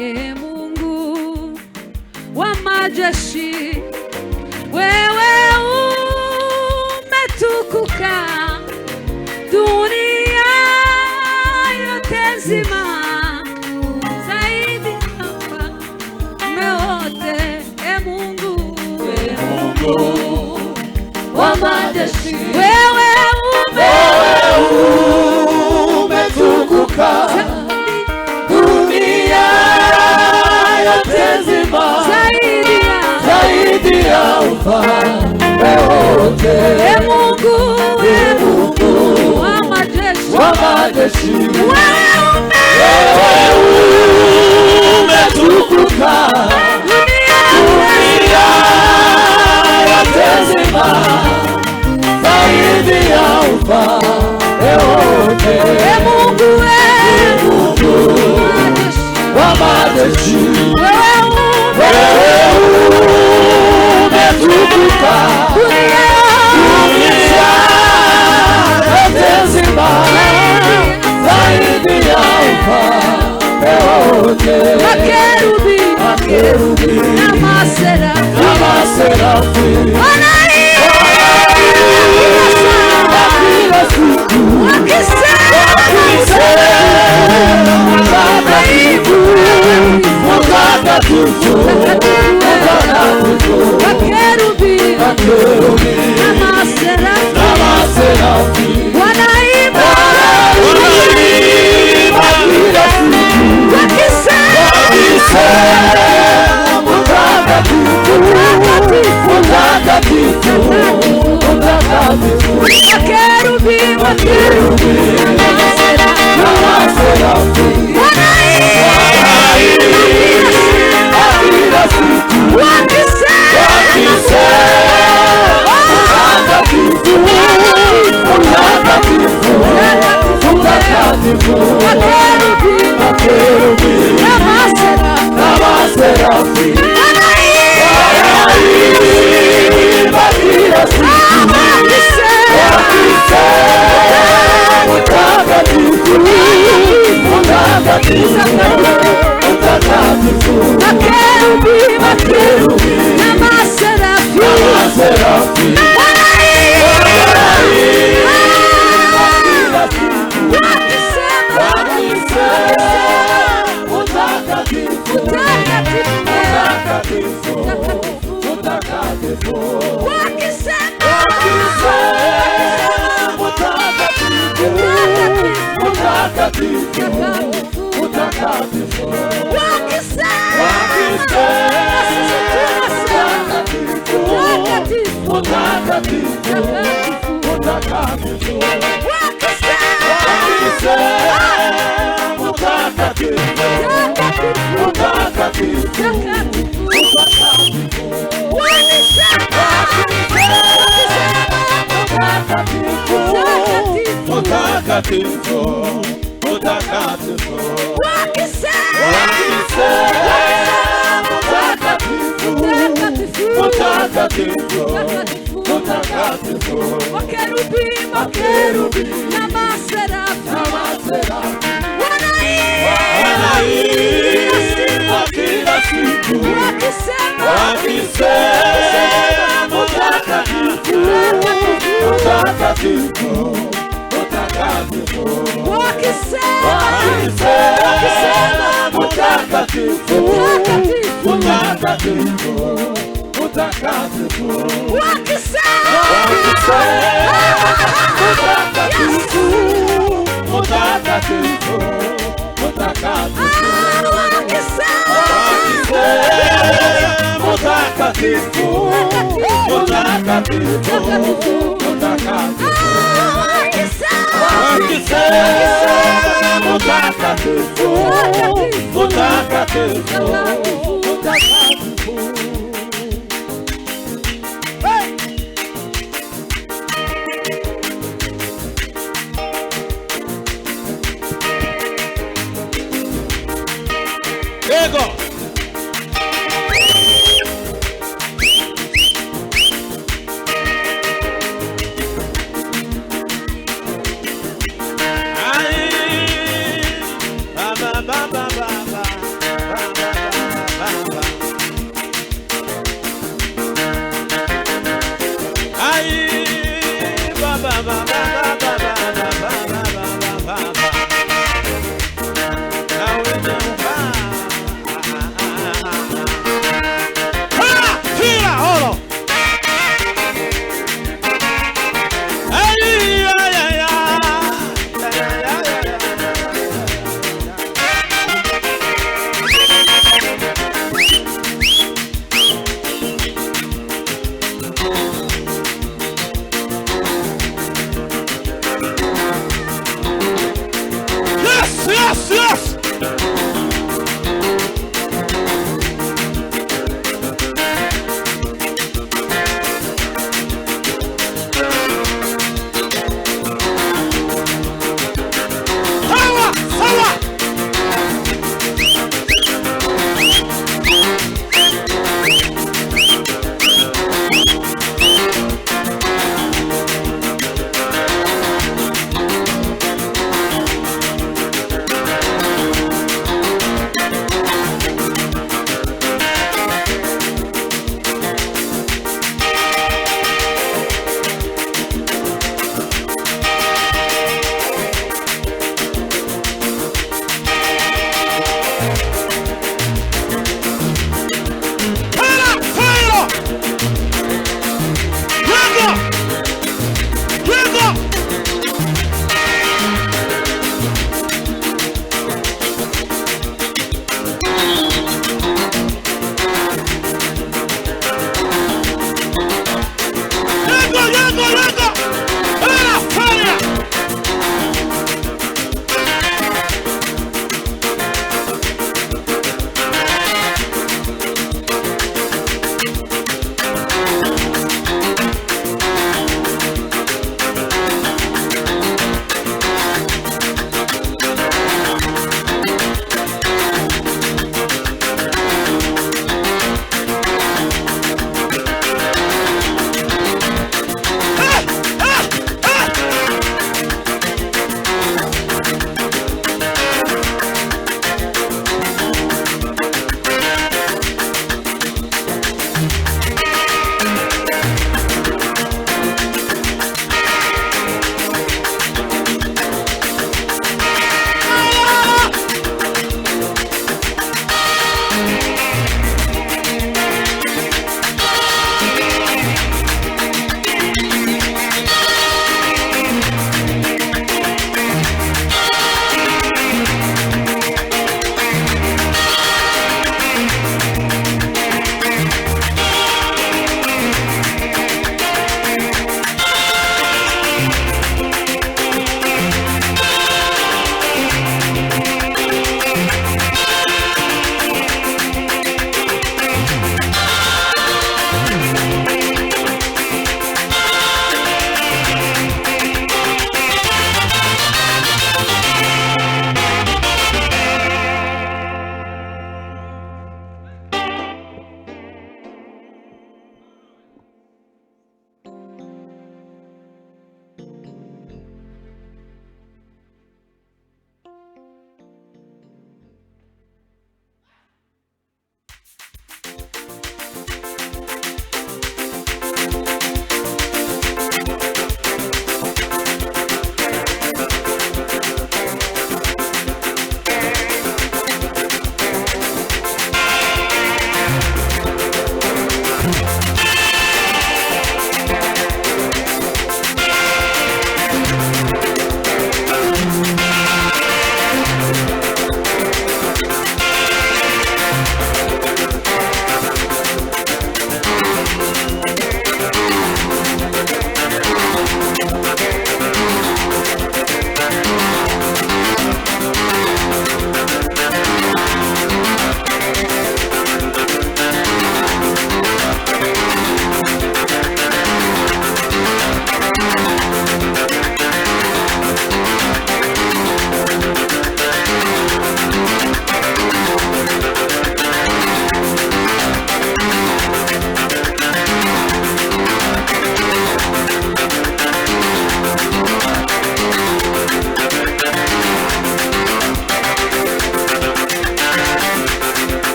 Mungu wa majeshi, wewe umetukuka dunia yote nzima, zaidi hapa meote. Mungu wa majeshi, wewe umetukuka dunia yote nzima, zaidi ya ufalme wote. Mungu wa majeshi, wewe umetukuka dunia yote nzima, zaidi ya ufalme wote. Mungu wa majeshi, wewe umetukuka dunia yote nzima, zaidi ya ufalme wote. Makerubi na maserafi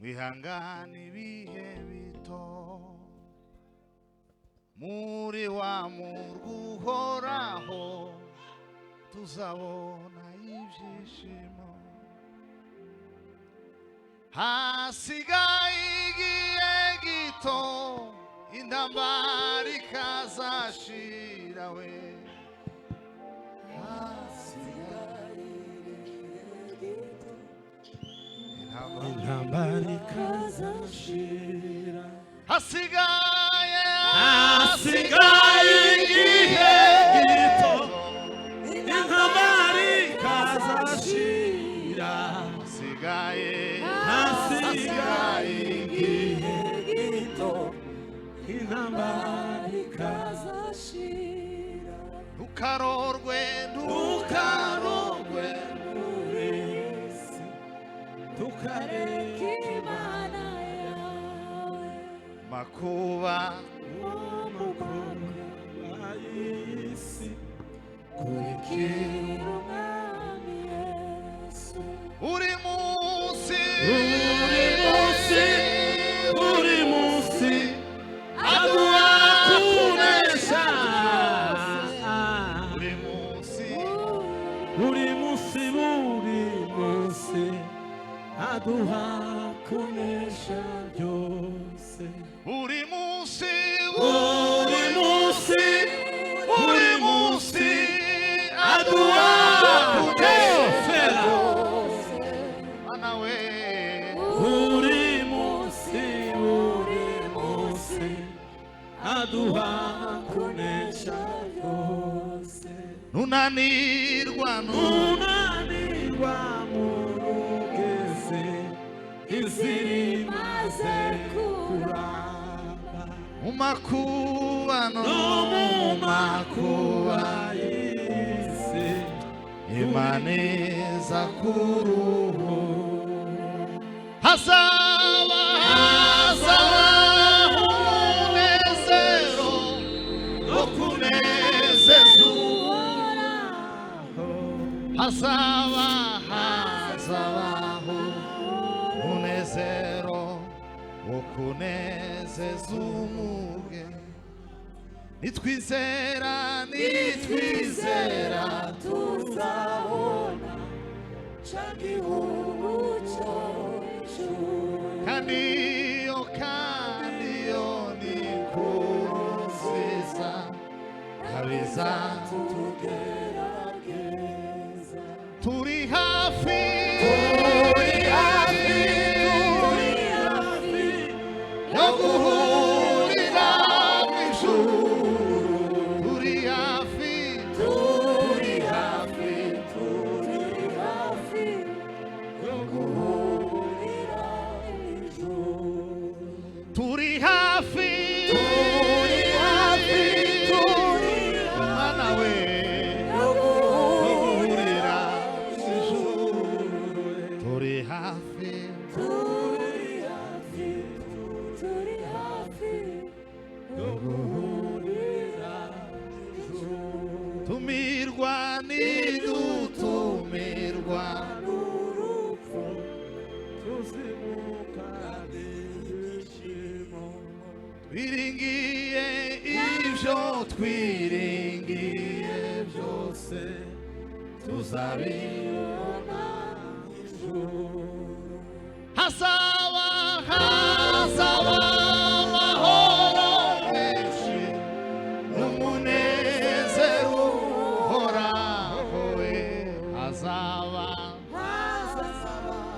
wihangana ibihe bito muri wa murwa uhoraho tuzabona ibyishimo hasigaye igihe gito intambara ikazashira we intambara ikazashira hasigaye igihe gito intambara ikazashira hasigaye igihe gito intambara ikazashira ntukarorwe tukareka Imana yawe makuba y'isi kurikira Umwami Yesu uri munsi aduha kunesha byose buri munsi aduha kunesha mana we buri munsi aduha kunesha byose nunanirwa murugeze iziri maze kuramba mu makuba no mu makuba y'isi Imana iza kuruhura hazaba umunezero wo kunezeza hazabaho umunezero wo kunezeza umuge nitwizera tuzabona ca gihugu cyo ijuru kandi yo ni inkuru nziza kabiza tugerageza turi hafi yo guhurira mu ijuru turi hafi yo guhurira ijuru turi hafi mana we yo guhurira mu ijuru turi hafi yo guhurira ijuru tumirwa nidutumirwa n'urupfu tuzimuka n'ibishimo twiringiye ibyo twiringiye byose tuzabibona ijuru hazaba amahoro menshi n'umunezero uhoraho we hazaba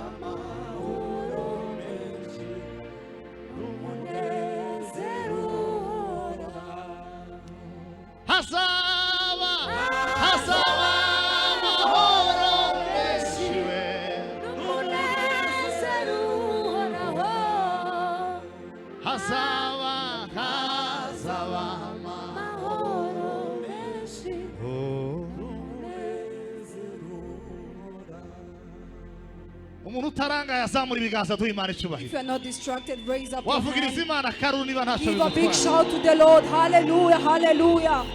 amahoro menshi n'umunezero uhoraho hazaba amahoro menshi we n'umunezero uhoraho hazaba amahoro menshi umuntu utarangaye azamura ibiganza duha Imana If icyubahiro you are not distracted, raise up your wavugiriza hand. Imana karu niba ntacyo Give a big bigutwara shout to the Lord. Hallelujah, hallelujah.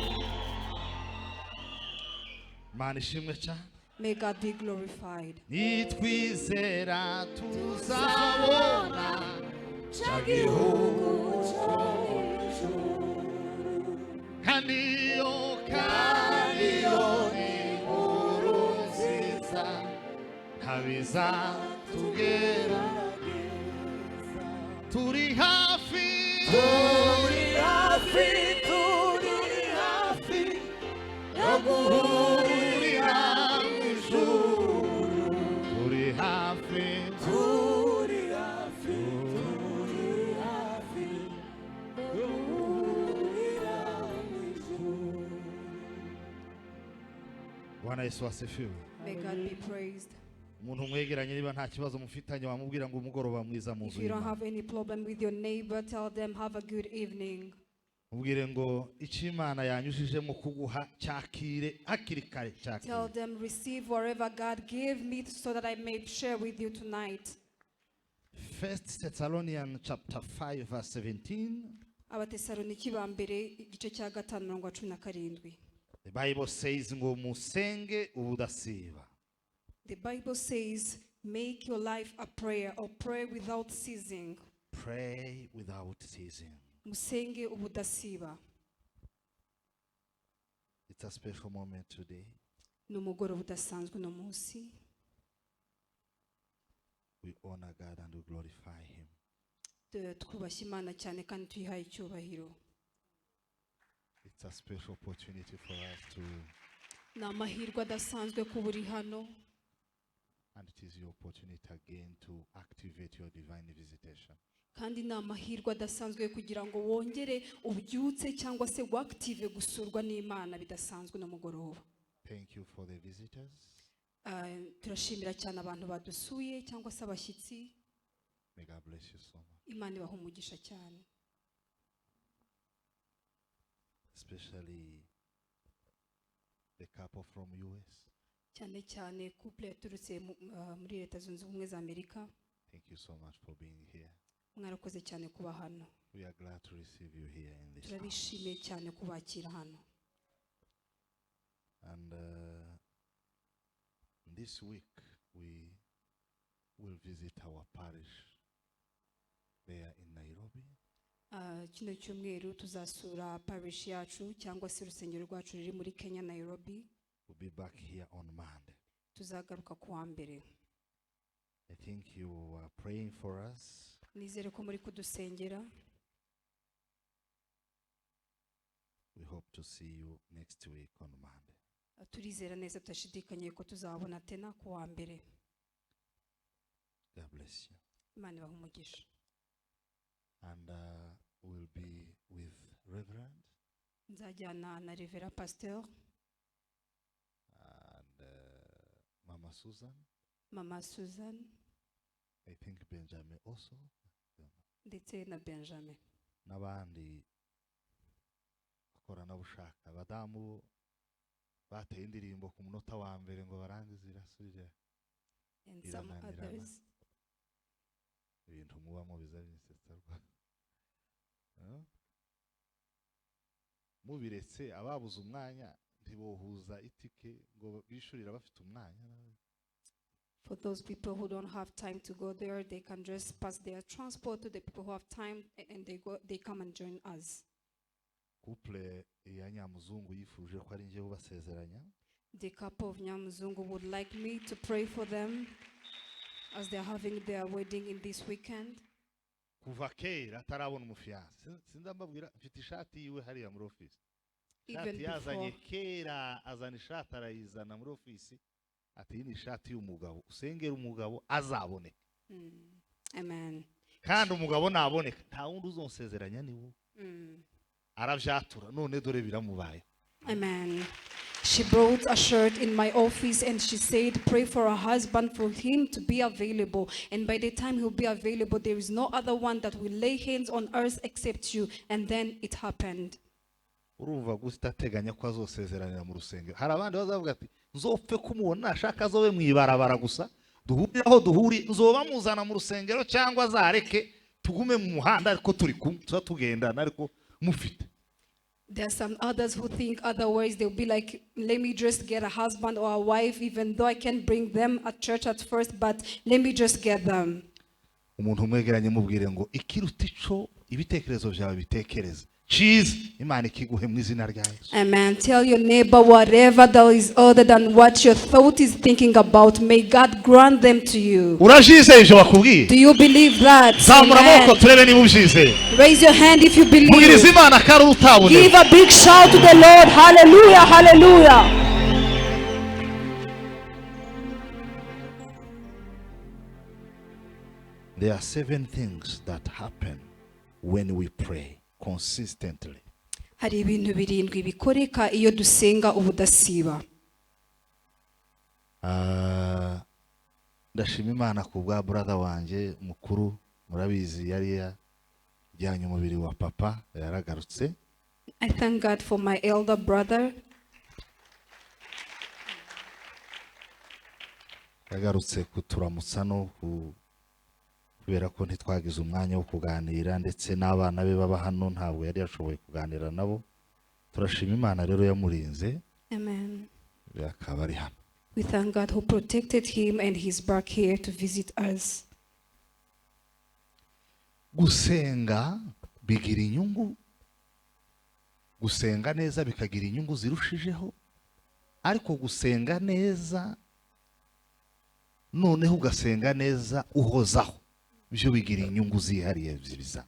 Imana ishimwe cyane May God be glorified. nitwizera tuzabona cya gihugu kandi yo ni inkuru nziza ntabiza tugera turi hafi yo guhurira mu ijuru turi hafi Bwana Yesu asifiwe. May God be praised. Umuntu mwegeranye niba nta kibazo mufitanye wamubwira ngo umugoroba mwiza mu If nzu you don't y'Imana. have any problem with your neighbor, tell them have a good evening. Mubwire ngo icyo Imana yanyujije mu kuguha cyakire hakiri kare Tell cyakire. them receive whatever God gave me so that I may share with you tonight. 1 Thessalonians chapter 5 verse 17. Abatesaloniki ba mbere igice cya 5:17. The Bible says ngo musenge ubudasiba. The Bible says, make your life a prayer or pray without ceasing. Pray without ceasing. Musenge ubudasiba. It's a special moment today. Numugoroba udasanzwe no munsi. We honor God and we glorify Him. twubashye Imana cyane kandi tuyihaye icyubahiro. It's a special opportunity for us to, Ni amahirwe adasanzwe kuba uri hano, and it is your opportunity again to activate your divine visitation. kandi ni amahirwe adasanzwe kugira ngo wongere ubyutse cyangwa se wakitive gusurwa n'Imana bidasanzwe no mugoroba. Thank you for the visitors. Turashimira cyane abantu badusuye cyangwa se abashyitsi. May God bless you so much. Imana ibaha umugisha cyane. Especially the couple from US. Cyane cyane couple yaturutse muri Leta Zunze Ubumwe za Amerika. Thank you so much for being here. Mwarakoze cyane kuba hano. We are glad to receive you here in this house. Turabishimiye cyane kubakira hano. And this week we will visit our parish there in Nairobi. Kino cyumweru tuzasura parish yacu cyangwa se urusengero rwacu ruri muri Kenya, Nairobi. We'll be back here on Monday. Tuzagaruka kuwa mbere. I think you are praying for us. Nizere ko muri kudusengera. We hope to see you next week on Monday. Turizera neza tutashidikanye ko tuzabona tena kuwa mbere. God bless you. Imana ibaha umugisha. And we'll be with Reverend Nzajyana na Revera Pasteur, and Mama Susan. Mama Susan, I think Benjamin also. ndetse na Benjamin. N'abandi bakoranabushaka abadamu bateye indirimbo ku munota wa mbere ngo barangize irasubire. And some others. Ibintu mubamo bizabisetsa rwa. Mubiretse ababuze umwanya ntibohuza itike ngo bishurira bafite umwanya. For those people who don't have time to go there, they can just pass their transport to the people who have time, and they come and join us. Couple ya Nyamuzungu yifuje ko ari nje ubasezeranya. The couple of Nyamuzungu would like me to pray for them as they're having their wedding in this weekend. Kuva kera atarabona umufiyanse. Sindambabwira mfite ishati yiwe hariya muri office. Ishati yazanye kera, azana ishati arayizana muri office. Ati ni ishati y'umugabo. Usengera umugabo azabone. Amen. Kandi umugabo naboneka nta wundi uzonsezeranya ni wo. Aravyatura none dore biramubaye. Amen. She brought a shirt in my office and she said, pray for her husband, for him to be available. And by the time he'll be available, there is no other one that will lay hands on earth except you. And then it happened. Urumva gustateganya ko azosezeranira mu rusengero. Hari abandi bazavuga ati nzopfe kumubona ashaka azobe mwibarabara gusa. Duhurira aho duhuri nzoba muzana mu rusengero cyangwa azareke tugume mu muhanda ariko turi kumwe tuzagendana ariko mufite. There are some others who think otherwise. They'll be like, let me just get a husband or a wife, even though I can't bring them at church at first, but let me just get them. Umuntu umwegeranye mubwire ngo ikiruta ico ibitekerezo byawe bitekereza. Cheese Imana ikiguhe mu izina rya Yesu. Amen. Tell your neighbor whatever that is other than what your thought is thinking about, may God grant them to you. Urajizeye ibyo bakubwiye? Do you believe that? Zamura amaboko turebe niba ubyizeye. Raise your hand if you believe. Mugirize Imana kari utabone. Give a big shout to the Lord. Hallelujah, hallelujah. There are 7 things that happen when we pray consistently. Hari ibintu birindwi bikoreka iyo dusenga ubudasiba. Ndashima Imana ku bwa brother wanje mukuru, murabizi yari yajyanye umubiri wa papa yaragarutse. I thank God for my elder brother. Yagarutse kuturamutsa no kubera ko ntitwagize umwanya wo kuganira, ndetse n'abana be baba hano ntabwo yari yashoboye kuganira nabo. Turashima Imana rero yamurinze. Amen. Akaba ari hano. We thank God who protected him and he's back here to visit us. Gusenga bigira inyungu. Gusenga neza bikagira inyungu zirushijeho. Ariko gusenga neza noneho ugasenga neza uhozaho, byo bigira inyungu zihariye zibiza.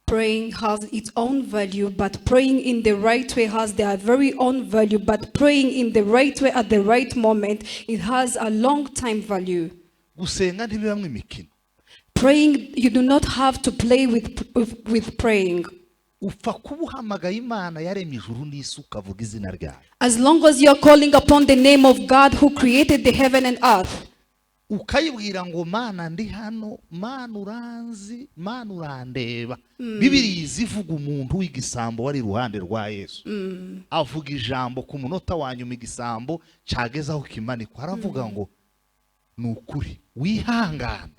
Praying has its own value, but praying in the right way has their very own value. But praying in the right way at the right moment, it has a long time value. Gusenga ntibibamwe imikino. Praying, you do not have to play with praying. Upfa kubuhamagaye Imana yaremye ijuru n'isi ukavuga izina ryayo. As long as you are calling upon the name of God who created the heaven and earth. Ukayibwira ngo Mana ndi hano, Mana uranzi, Mana urandeba. Bibiliya zivuga umuntu w'igisambo wari ruhande rwa Yesu. Avuga ijambo ku munota wanyuma igisambo cyagezaho kimanikwa, aravuga ngo nukuri wihangana.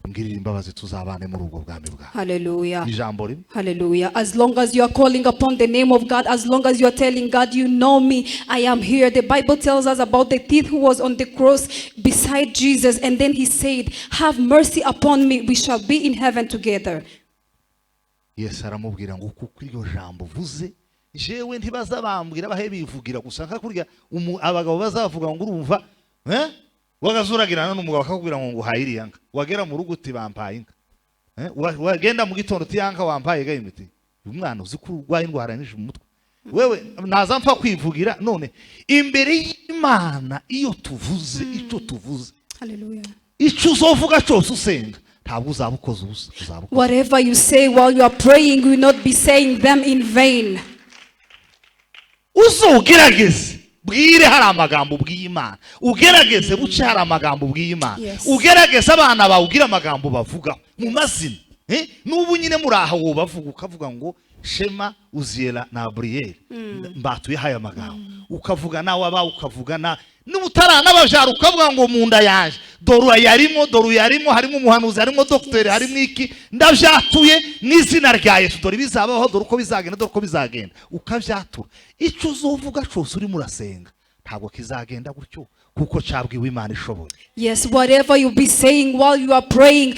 Ngirira imbabazi tuzabane muri ubwo bwami bwawe. Hallelujah. Ijambo rimwe. Hallelujah. As long as you are calling upon the name of God, as long as you are telling God, you know me, I am here. The Bible tells us about the thief who was on the cross beside Jesus, and then he said, have mercy upon me, we shall be in heaven together. Yesu aramubwira ngo kuko iryo jambo vuze, jewe ntibazabambwira bahe bivugira gusa nka kurya abagabo bazavuga ngo urumva wagazuragirana n'umugabo akakubwira ngo nguhayiri yanka, wagera mu rugo uti bampaye inka, wagenda mu gitondo uti yanka wampaye ga imiti. Umwana uzi ko urwaye indwara nyinshi mu mutwe, wewe naza mpfa kwivugira. None imbere y'Imana iyo tuvuze icyo tuvuze, Hallelujah. icyo uzovuga cyose usenga ntabwo uzabukoza ubusa. Whatever you say while you are praying, you will not be saying them in vain. Uzogerageze bwire hari amagambo bw'Imana, ugerageze buce hari amagambo bw'Imana, ugerageze abana bawe ugira amagambo bavuga mu mazina. N'ubu nyine muri aha wo bavuga ukavuga ngo Shema Uziela na Gabriel mbatuye haya magambo, ukavuga nawe aba ukavuga na n'ubutara n'abajara ukavuga ngo munda yaje doru yarimo harimo umuhanuzi harimo docteur harimo iki ndavyatuye n'izina rya Yesu dore bizabaho dore uko bizagenda ukavyatura. Icyo uzovuga cyose uri murasenga ntabwo kizagenda gutyo kuko cabwiwe Imana ishoboye. Yes, whatever you be saying while you are praying,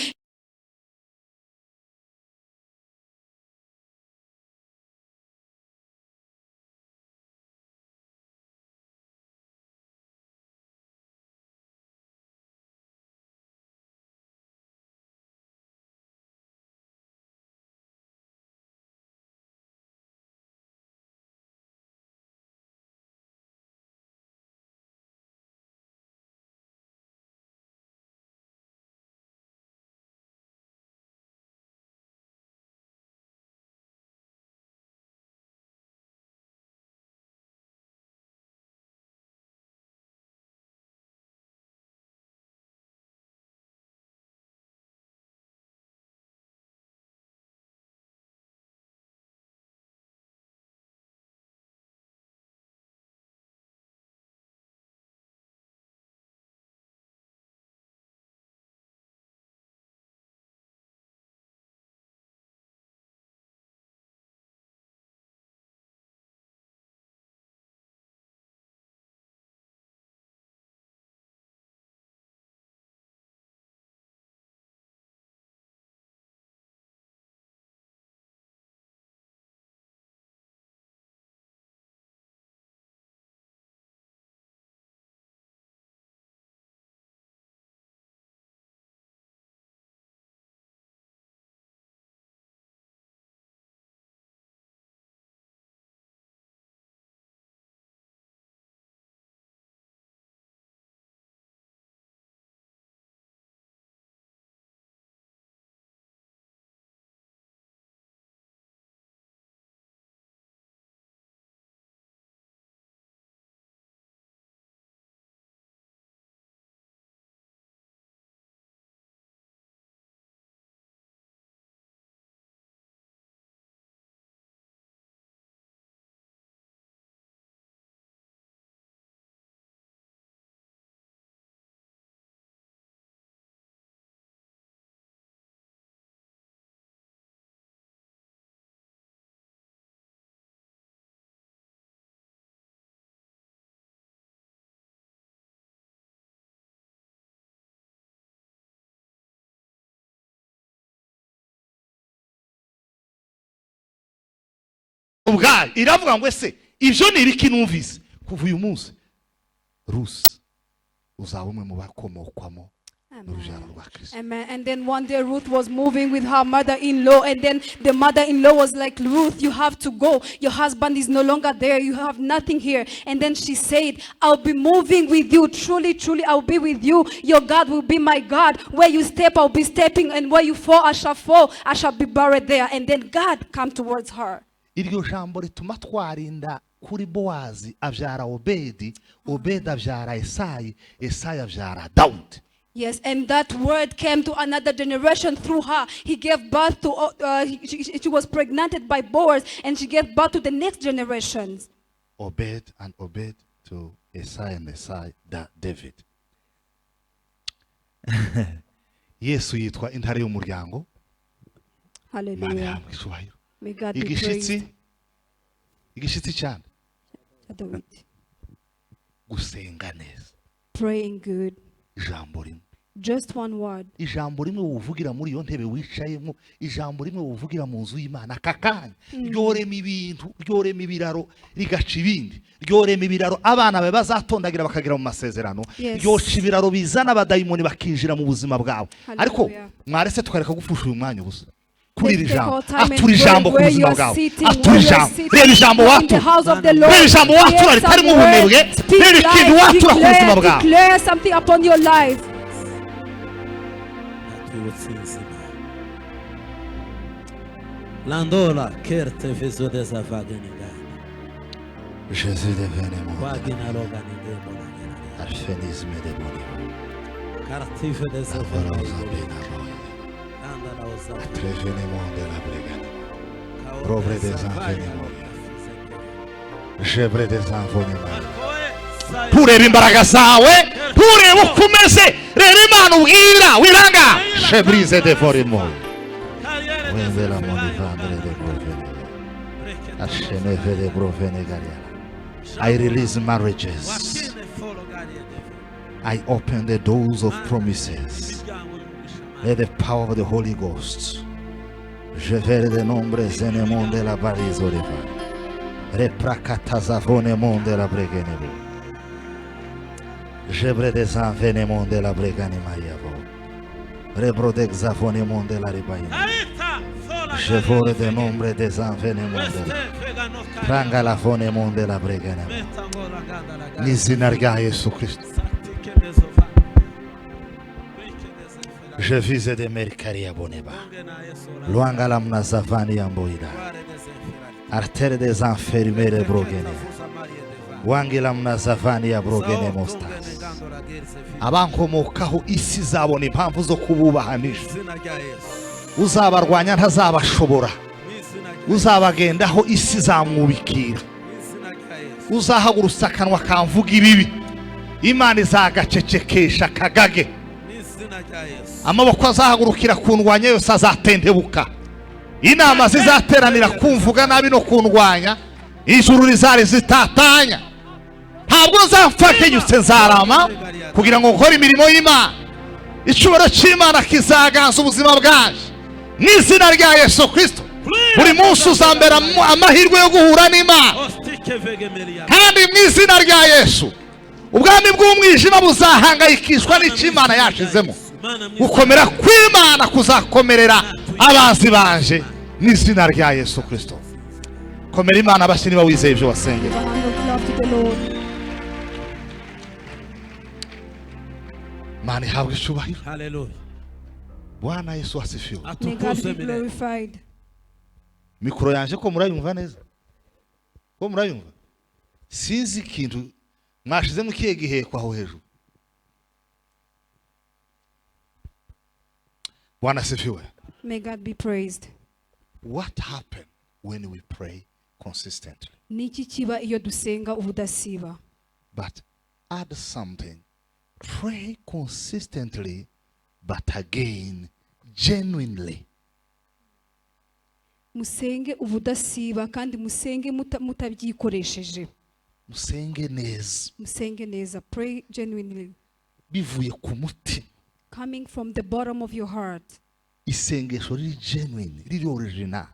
ubwayo iravuga ngo ese ibyo ni ibiki numvise kuva uyu munsi Rusi uzaba umwe mu bakomokwamo n'urubyaro rwa Kristo. Amen. And then one day Ruth was moving with her mother-in-law, and then the mother-in-law was like, Ruth, you have to go. Your husband is no longer there. You have nothing here. And then she said, I'll be moving with you. Truly, truly, I'll be with you. Your God will be my God. Where you step, I'll be stepping. And where you fall, I shall fall. I shall be buried there. And then God come towards her. Iryo jambo rituma twarinda kuri Bowazi abyara Obedi, Obedi abyara Esayi, Esayi abyara Dawudi. Yes, and that word came to another generation through her. He gave birth to, she was pregnant by Boaz, and she gave birth to the next generations. Obed and Obed to Esai and Esai, David. Yesu yitwa intare y'umuryango. Hallelujah. May God be praised. Igishitsi cyane. David. Gusenga neza. Praying good. Ijambo rimwe. Just one word. Ijambo rimwe uvugira muri iyo ntebe wicayemo, ijambo rimwe uvugira mu nzu y'Imana kakanya. Ryorema ibintu, ryorema ibiraro rigaca ibindi. Ryorema ibiraro abana bawe bazatondagira bakagira mu masezerano. Ryoca ibiraro bizana abadayimoni bakinjira mu buzima bwawe. Ariko mwarese tukareka gupfusha uyu mwanya gusa. Kuri iri jambo, atura ijambo ku buzima bwawe. Atura ijambo. Reba ijambo watura. Reba ijambo watura ritarimo ubunebwe. Reba ikintu watura ku buzima bwawe. Declare something upon your life. Landola kerte viso desavaganiga. Jésus devenu mon Wagina loganiga. Arphénisme de mon Cartif desavaganiga. Atreveniment de la brigade. Robre des enveniments. Jebre des enveniments. Pureba imbaraga zawe, pureba uko umeze, reba Imana ubwira wiranga. Chebrise de forimo. Wende la monivandre de provene. Acheneve de provene gariana. I release marriages. I open the doors of promises. Let the power of the Holy Ghost. Je verrai de nombres enemon de la barizo de va. Reprakatazavone mon de la bregenebo. Je bre des envenemon de la bregani mariavo. Rebrodexavone mon de la ribaina. Je vore de nombre des envenemon de la. Pranga la vone mon de la bregani. N'izina rya Yesu Kristo. Je vise de mercaria boneba. Luanga mnazavani amboida. Artere des enfermere brogene. Wangela mnazavani ya brogene mostas. Abankomokaho isi zabona impamvu zo kububahanisha. Uzabarwanya ntazabashobora. Uzabagendaho isi zamwubikira. Uzahagurutsa akanwa kamvuga ibibi. Imana izagacecekesha kagage. Amaboko azahagurukira kundwanya yose azatendebuka. Inama zizateranira kumvuga nabi no kundwanya. Ijuru rizari zitatanya. Ntabwo nzapfakenyutse nzarama kugira ngo nkore imirimo y'Imana. Icubaro cy'Imana kizaganza ubuzima bwaje. N'izina rya Yesu Kristo. Buri munsi uzambera amahirwe yo guhura n'Imana. Kandi n'izina rya Yesu. Ubwami bw'umwijima buzahangayikishwa n'Imana yashizemo. Gukomera kw'Imana kuzakomerera abanzi banje n'izina rya Yesu Kristo. Komera Imana abashini bawizeye ibyo wasengera. Mani habwe icyubahiro. Hallelujah. Bwana Yesu asifiwe. May God be glorified. Mikoro yanje ko murayumva neza? Ko murayumva? Sinzi ikintu mwashizemo kiye gihekwa aho hejuru. Bwana asifiwe. May God be praised. What happened when we pray consistently? Niki kiba iyo dusenga ubudasiba. But add something. Pray consistently, but again, genuinely. Musenge ubudasiba kandi musenge mutabyikoresheje. Musenge neza. Musenge neza. Pray genuinely. Bivuye ku mutima. Coming from the bottom of your heart. Isengesho riri genuine, riri original.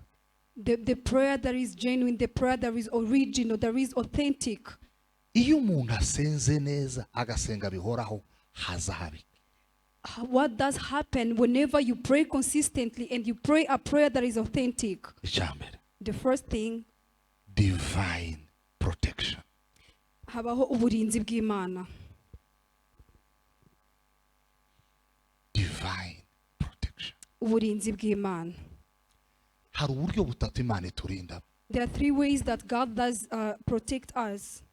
The prayer that is genuine, the prayer that is original, that is authentic. Iyo umuntu asenze neza agasenga bihoraho hazabi. What does happen whenever you pray consistently and you pray a prayer that is authentic? Icyambere, The first thing, divine protection. habaho uburinzi bw'Imana. Divine protection. Uburinzi bw'Imana. Hari uburyo butatu Imana iturinda. There are 3 ways that God does protect us.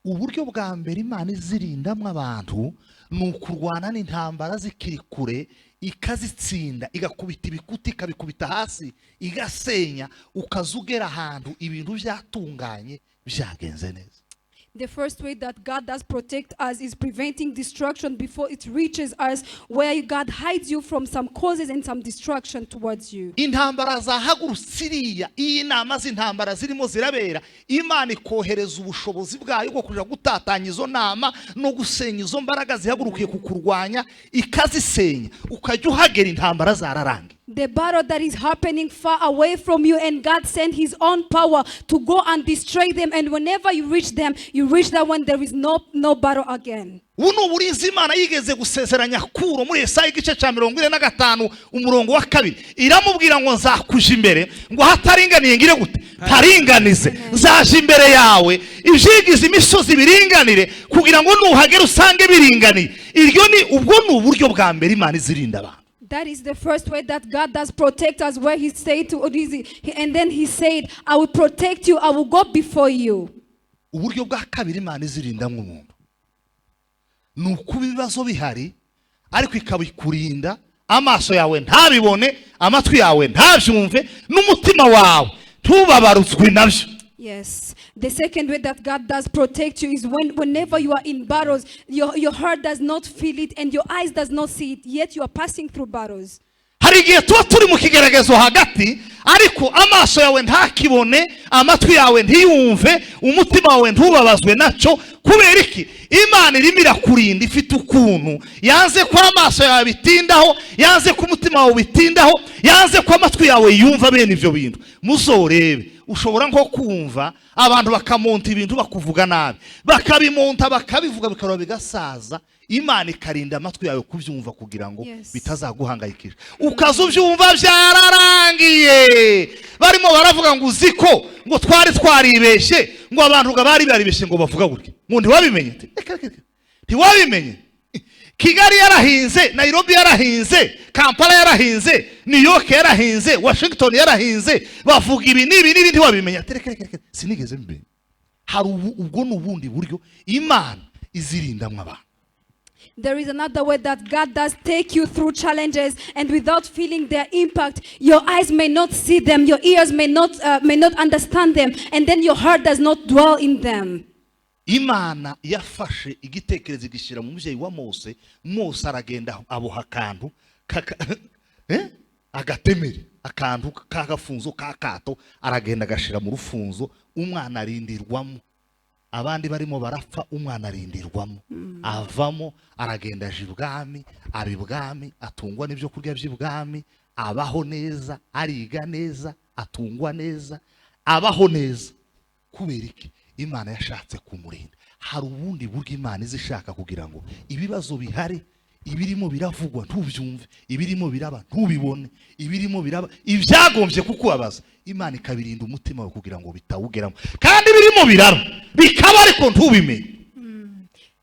Uburyo bwa mbere Imana izirindamwe abantu ni ukurwana n'intambara zikiri kure, ikazitsinda, igakubita ibikuta, ikabikubita hasi, igasenya, ukazugera ahantu ibintu byatunganye byagenze neza. The first way that God does protect us is preventing destruction before it reaches us, where God hides you from some causes and some destruction towards you. Intambara zahagurutse iriya, iyi nama z'intambara zirimo zirabera, Imana ikohereza ubushobozi bwayo bwo kuja gutatanya izo nama no gusenya izo mbaraga zihagurukiye kukurwanya, ikazisenya, ukajya uhagera intambara zararangiye. The battle that is happening far away from you, and God sent his own power to go and destroy them, and whenever you reach them, you reach that when there is no battle again. Ubu uburinzi Imana yigeze gusezeranya Kuro muri Yesaya igice cya 45 umurongo wa 2, iramubwira ngo nzakuja imbere, ngo hataringaniye ngire gute, taringanize, nzaje imbere yawe, ivyigize imisozi biringanire, kugira ngo nuhagera usange biringaniye. Iryo ni ubwo ni uburyo bwa mbere Imana izirinda abantu. That is the first way that God does protect us, where he said to and then he said, I will protect you, I will go before you. Uburyo bwa kabiri Imana izirindamwe umuntu ni ukuba ibibazo bihari, ariko ikabikurinda, amaso yawe ntabibone, amatwi yawe ntabyumve, n'umutima wawe ntubabarutswe nabyo. Yes. The second way that God does protect you is whenever you are in battles, your heart does not feel it and your eyes does not see it, yet you are passing through battles. Hari igihe tuba turi mu kigeragezo hagati, ariko amaso yawe ntakibone, amatwi yawe ntiyumve, umutima wawe ntubabazwe nacyo. Kubera iki? Imana irimo irakurinda, ifite ukuntu yanze ko amaso yawe bitindaho, yanze ko umutima wawe bitindaho, yanze ko amatwi yawe yumva bene ivyo bintu. Muzorebe, ushobora nko kumva abantu bakamonta ibintu bakuvuga nabi, bakabimonta bakabivuga bikaroba bigasaza. Imana ikarinda amatwi yawe kubyumva kugira ngo bitazaguhangayikisha, ukazubyumva byararangiye. Barimo baravuga ngo uziko ngo twaribeshe, ngo abantu baribeshe ngo bavuga gutya, ngo ntiwabimenye. Ntiwabimenye. Kigali yarahinze, Nairobi yarahinze, Kampala yarahinze, New York yarahinze, Washington yarahinze, bavuga ibi nibi ntiwabimenya. Sinigeze mbe. Hari ubwo n'ubundi buryo Imana izirindamwe abantu. There is another way that God does take you through challenges, and without feeling their impact, your eyes may not see them, your ears may not understand them, and then your heart does not dwell in them. Imana yafashe igitekerezo igishira mu mubyeyi wa Mose. Mose aragenda aboha akantu agatemere, akantu kagafunzo kakato, aragenda agashira mu rufunzo, umwana arindirwamo. Abandi barimo barapfa, umwana arindirwamo, avamo, aragenda aje ibwami, abibwami, atungwa n'ibyo kurya by'ibwami, abaho neza, ariga neza, atungwa neza, abaho neza. Kubera iki? Imana yashatse kumurinda. Hari ubundi buryo Imana izishaka kugira ngo ibibazo bihari, ibirimo biravugwa ntubyumve, ibirimo biraba ntubibone, ibirimo biraba ibyagombye kukubabaza, Imana ikabirinda umutima wawe kugira ngo bitawugeramo, kandi birimo biraba bikaba ariko ntubimenye.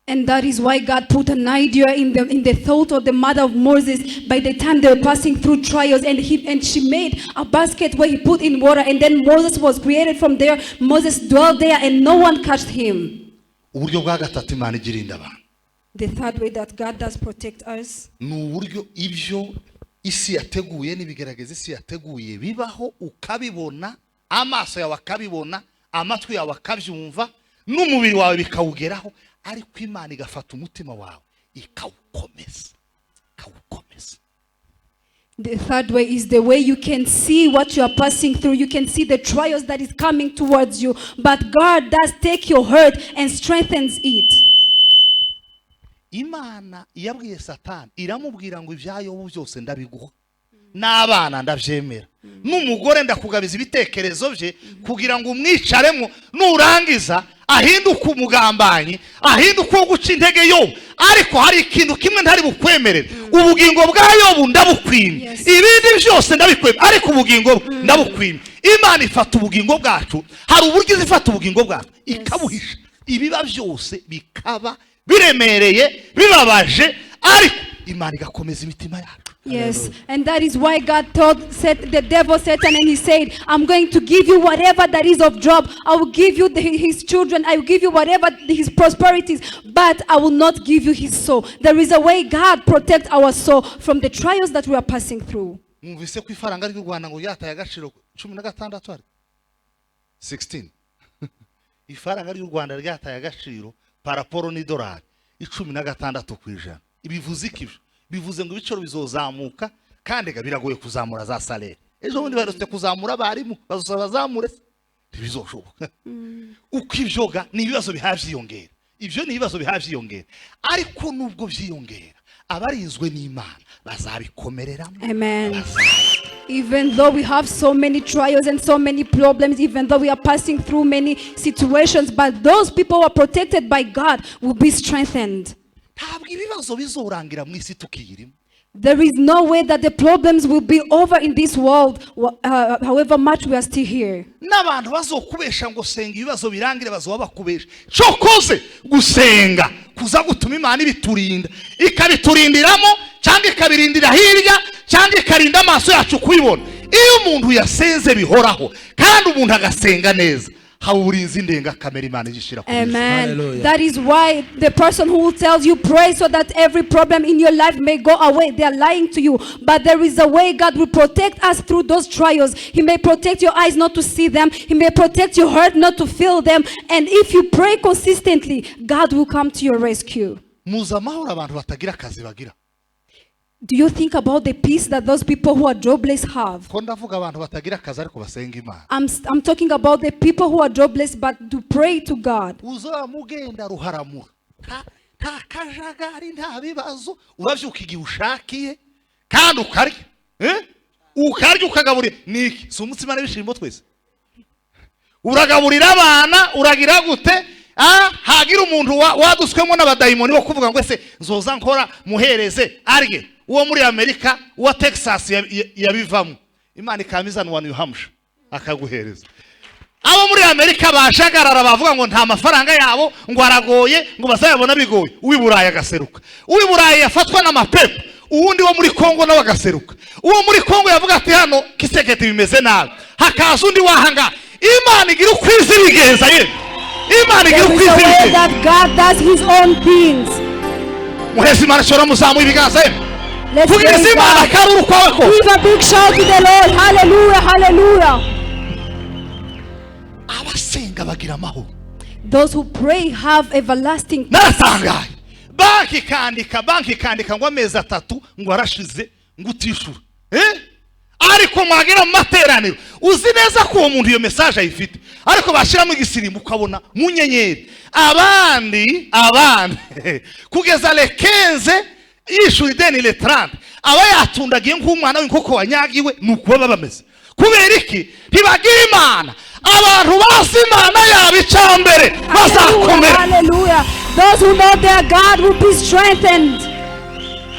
And that is why God put an idea in the thought of the mother of Moses by the time they were passing through trials, and she made a basket where he put in water, and then Moses was created from there. Moses dwelled there and no one catched him. Uburyo bwa gatatu Imana igirinda abantu. The third way that God does protect us, ni uburyo ibyo isi yateguye n'ibigerageza isi yateguye bibaho, ukabibona, amaso yawe akabibona, amatwi yawe akabyumva, n'umubiri wawe bikawugeraho, ariko Imana igafata umutima wawe ikawukomeza. The third way is the way you can see what you are passing through. You can see the trials that is coming towards you, but God does take your hurt and strengthens it. Imana yabwiye Satani, iramubwira ngo ibyayo byose ndabiguha, n'abana ndabyemera, n'umugore ndakugabiza ibitekerezo bye kugira ngo umwicaremo, nurangiza ahinduka umugambanyi, ahinduka uwo guca intege Yobu. Ariko hari ikintu kimwe ntari bukwemerere, ubugingo bwa Yobu ndabukwimye, ibindi byose ndabikwemye, ariko ubugingo ndabukwimye. Imana ifata ubugingo bwacu, hari uburyo izifata ubugingo bwacu ikabuhisha, ibiba byose bikaba biremereye, bibabaje, ariko Imana igakomeza imitima yacu. Yes, and that is why God said the devil Satan, and he said, I'm going to give you whatever that is of Job. I will give you his children. I will give you whatever his prosperities, but I will not give you his soul. There is a way God protects our soul from the trials that we are passing through. Mwumvise ko ifaranga ry'u Rwanda ngo yataye agaciro 16 ari 16. Ifaranga ry'u Rwanda ryataye agaciro paraporo ni dolari 16%. Ibivuze ikivyo, bivuze ngo ibiciro bizozamuka kandi biragoye kuzamura za salaire. Ejo bundi barutse kuzamura abarimu, bazosaba bazamure ntibizoshoboka. Uko ivyoga ni ibibazo bihavyiyongera. Ivyo ni ibibazo bihavyiyongera. Ariko nubwo vyiyongera, abarinzwe n'Imana bazabikomereramo. Amen. Even though we have so many trials and so many problems, even though we are passing through many situations, but those people who are protected by God will be strengthened. There is no way that the problems will be over in this world, however much we are still here. N'abantu bazokubesha ngo senga ibibazo birangire bazoba bakubesha. Cokoze gusenga kuza gutuma Imana ibiturinda, ikabiturindiramo cyangwa ikabirindira hirya cyangwa ikarinda amaso yacu kuyibona. Iyo umuntu yasenze bihoraho kandi umuntu agasenga neza, amen. That is why the person who tells you pray so that every problem in your life may go away, they are lying to you. But there is a way God will protect us through those trials. He may protect your eyes not to see them. He may protect your heart not to feel them. And if you pray consistently, God will come to your rescue. Do you think about the peace that those people who are jobless have? I'm talking about the people who are jobless but to pray to God. Uragaburira abana uragira gute? Hagira umuntu waduswemo n'abadayimoni bo kuvuga ngo ese nzoza nkora muhereze arye. Uwo muri Amerika, uwa Texas yabivamo. Imana ikamizana wa New Hampshire akaguhereza. Abo muri Amerika bashagarara bavuga ngo nta mafaranga yabo ngo aragoye ngo bazayabona bigoye. Uwi Burayi agaseruka. Uwi Burayi yafatwa n'amapepo. Uwundi wo muri Kongo nawe agaseruka. Uwo muri Kongo yavuga ati hano kiseketi bimeze nabi. Hakaza undi wahanga. Imana igira ukwiza ibigenza ye. Imana igira ukwiza ibigenza. That God does his own things. Muhezi Imana shora muzamu ibiganza ye. Let's give a big shout to the Lord. Hallelujah, hallelujah. Those who pray have everlasting peace. Banki kandika ngo amezi 3 ngo arashize ngo utishura. Ariko mwagira materaniro uzi neza ko uwo muntu iyo message ayifite, ariko bashira mu gisirimu ukabona munyenyeri abandi kugeza le 15 yishuri ideni le 30 aba yatundagiye nk'umwana w'inkoko wanyagiwe nuko baba bameze. Kubera iki ntibagira Imana? Abantu basi Imana yabicambere bazakomera. Hallelujah. Those who know their God will be strengthened.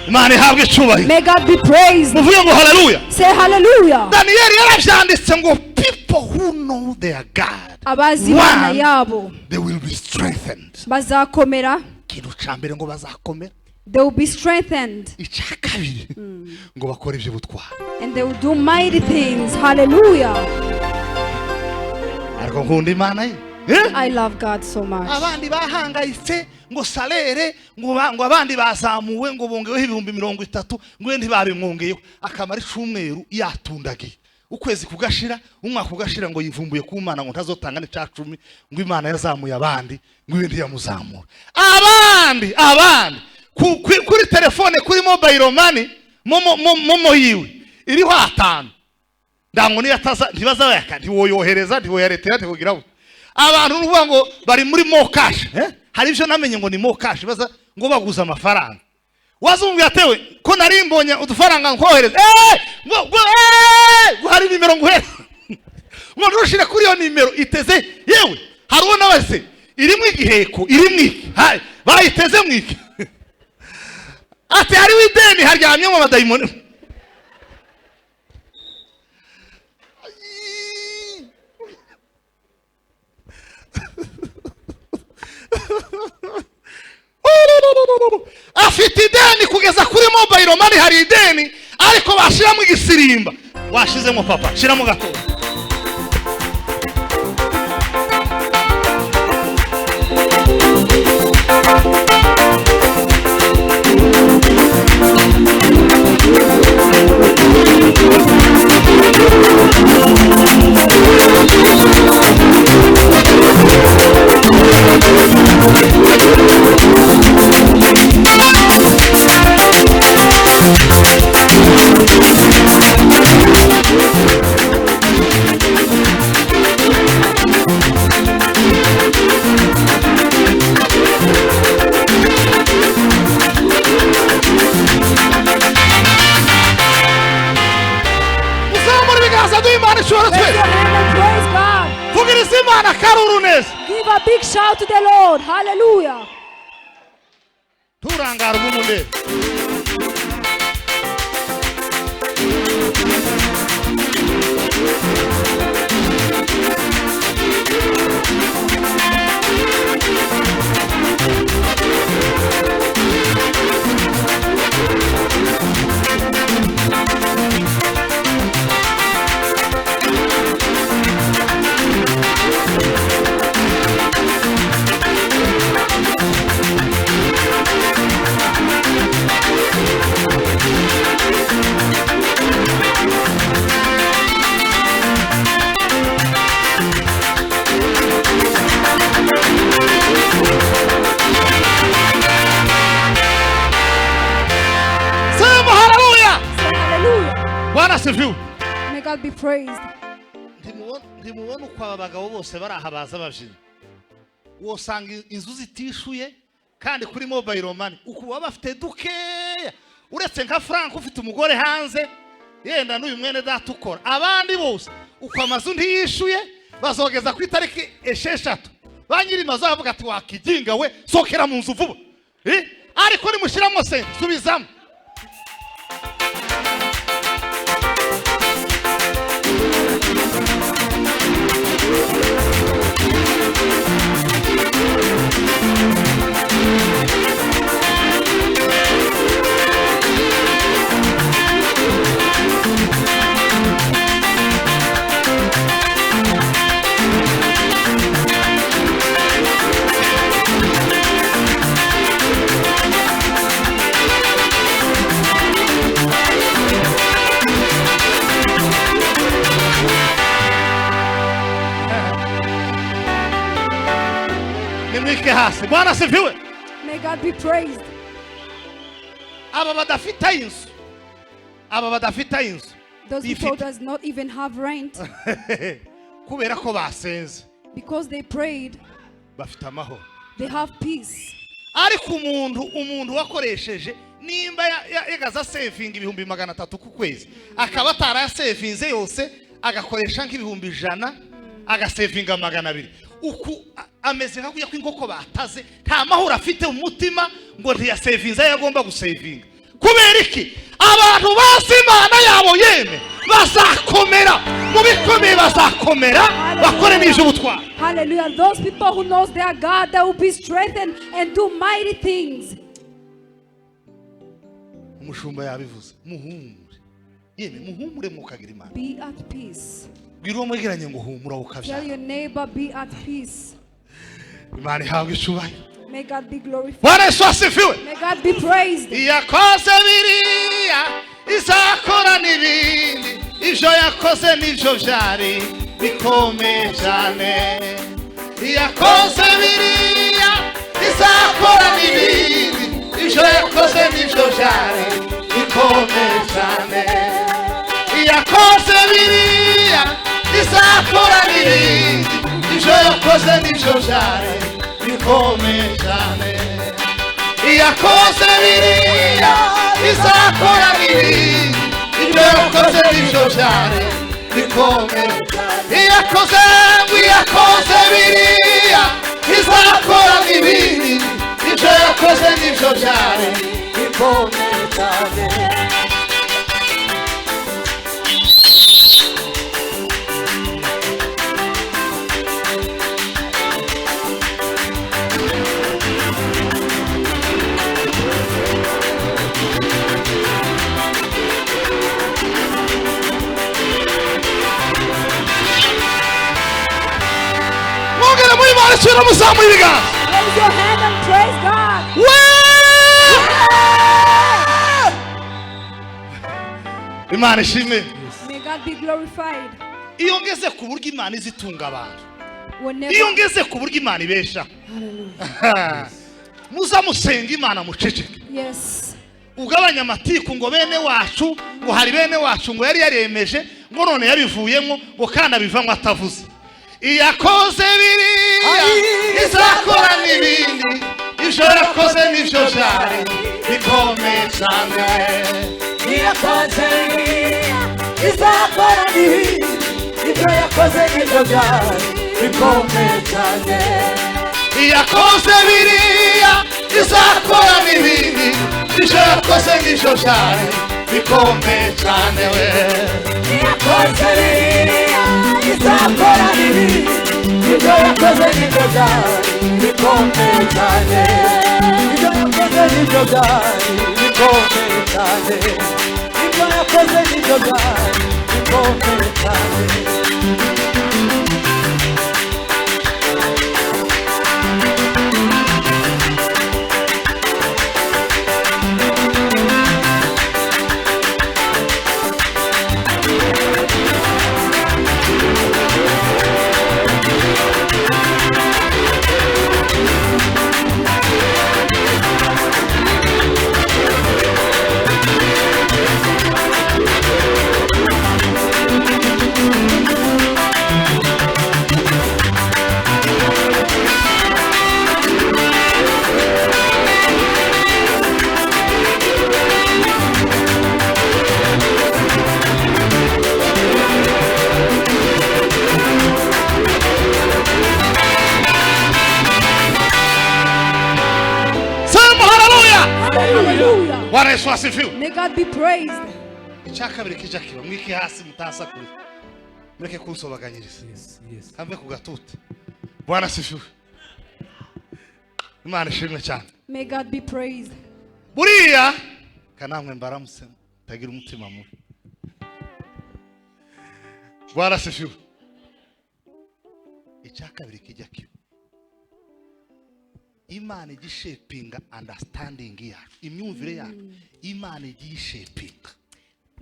Imana ihabwe icubahiro. May God be praised. Muvuye ngo hallelujah. Say hallelujah. Daniel yaravyanditse ngo people who know their God, abazi Imana yabo, they will be strengthened. Bazakomera. Kintu cambere ngo bazakomera. They will be strengthened. And they will do mighty things. Hallelujah. I love God so much. Ngo salere ngo abandi bazamuwe ngo bongewe 30,000 ngo ndi babimwongeyeho akamara icumweru yatundagiye ukwezi kugashira umwaka kugashira ngo yivumbuye ku Mana ngo ntazotanga ni 10 ngo Imana yazamuye abandi ngo ibindi yamuzamura abandi kuri telefone kuri mobile money momo yiwe iriho 5 ndango ni yataza ntibaza yakandi woyohereza ntiwoyaretera ntiwogira abantu nuvuga ngo bari muri mo cash hari ivyo namenye ngo ni mo cash baza ngo baguza amafaranga wazumva yatewe ko nari mbonye udufaranga nkohereza ngo hari nimero nguhere ngo ndushire kuri yo nimero iteze yewe harubona base irimo igiheko irimo iki hayi bayiteze mwiki ati hari wideni haryamye mu badayimoni afite ideni kugeza kuri mobile money hari ideni ariko bashiramo igisirimba washizemo papa shiramo gato Give a big shout to the Lord. Hallelujah. Turangara Mumunezero. May God be praised. Ndimubona uko abagabo bose barahabaza bavina wosanga inzu zitishuye kandi kuri mobile money uko baba bafite dukeya uretse nka Frank ufite umugore hanze yenda n'uyu mwene data ukora abandi bose uko amazu ntiyishuye bazogeza ku itariki 6 banyiri mazu bavuga ati wakiginga we sokera mu nzu vuba ariko nimushiramo se subizamo May God be praised. Those people does not even have rent. Because they prayed, they have peace. ariko umuntu wakoresheje nimba yagaza saving ibihumbi 300 ku kwezi akaba atarasavinze yose agakoresha nk'ibihumbi 100 agasavinga 200 uku ameze nka kujya kw'inkoko bataze nta mahoro afite umutima ngo ntiyasavinze yagomba gusavinga kubera iki abantu basimana yabo yeme bazakomera mu bikomeye bazakomera bakore n'ije ubutwara. Hallelujah. Those people who knows their God, they will be strengthened and do mighty things. Umushumba yabivuze muhumure yeme muhumure mukagira Imana. Be at peace. Bwira mwegiranye ngo humura ukabya. Tell your neighbor be at peace. Imana ihabwe icyubahiro. May God be glorified. May God be praised. Yakoze biriya izakora n'ibindi ivyo yakoze n'ivyo vyari bikomeye cyane. Yakoze biriya izakora n'ibindi ivyo yakoze n'ivyo vyari bikomeye cyane. Yakoze biriya izakora n'ibindi ivyo yakoze n'ivyo vyari bikomeye cyane. Yakoze biriya izakora n'ibindi ivyo yakoze n'ivyo vyari bikomeye. Yakoze biriya izakora n'ibindi ibyo yakoze n'ibyo byari bikomeye cyane. Raise your hand and praise God. Imana ishimwe. May God be glorified. Iyo ngeze ku buryo Imana izitunga abantu. Whenever, Iyo ngeze ku buryo Imana ibesha. hallelujah. Muza musenga Imana muceceke. Yes. Ugabanya amatiku ngo bene wacu, ngo hari bene wacu ngo yari yaremeje, ngo none yabivuyemo, ngo kandi abivamo atavuze. Iyakoze biriya izakora n'ibindi ibyo yakoze n'ibyo byari bikomeye cyane. Iyakoze biriya izakora n'ibindi ibyo yakoze n'ibyo byari bikomeye cyane. Iyakoze biriya izakora n'ibindi ibyo yakoze n'ibyo byari bikomeye cyane we. Iyakoze biriya izakora n'ibindi ibyo yakoze n'ibyo byari bikomeye cyane. Ibyo yakoze n'ibyo byari bikomeye cyane. Ibyo yakoze n'ibyo byari bikomeye cyane. May God be praised. Icyakabiri kijya kiba mwiki hasi mutasa kuri. Mureke kunsobaganyiriza. Hamwe ku gatute. Bwana sifiwe. Imana ishimwe cyane. May God be praised. Buriya kanamwe mbaramutse tagira umutima mubi. Bwana sifiwe. Icyakabiri kijya kiba. Imana igishepinga understanding yacu, imyumvire yacu. Imana igishepinga.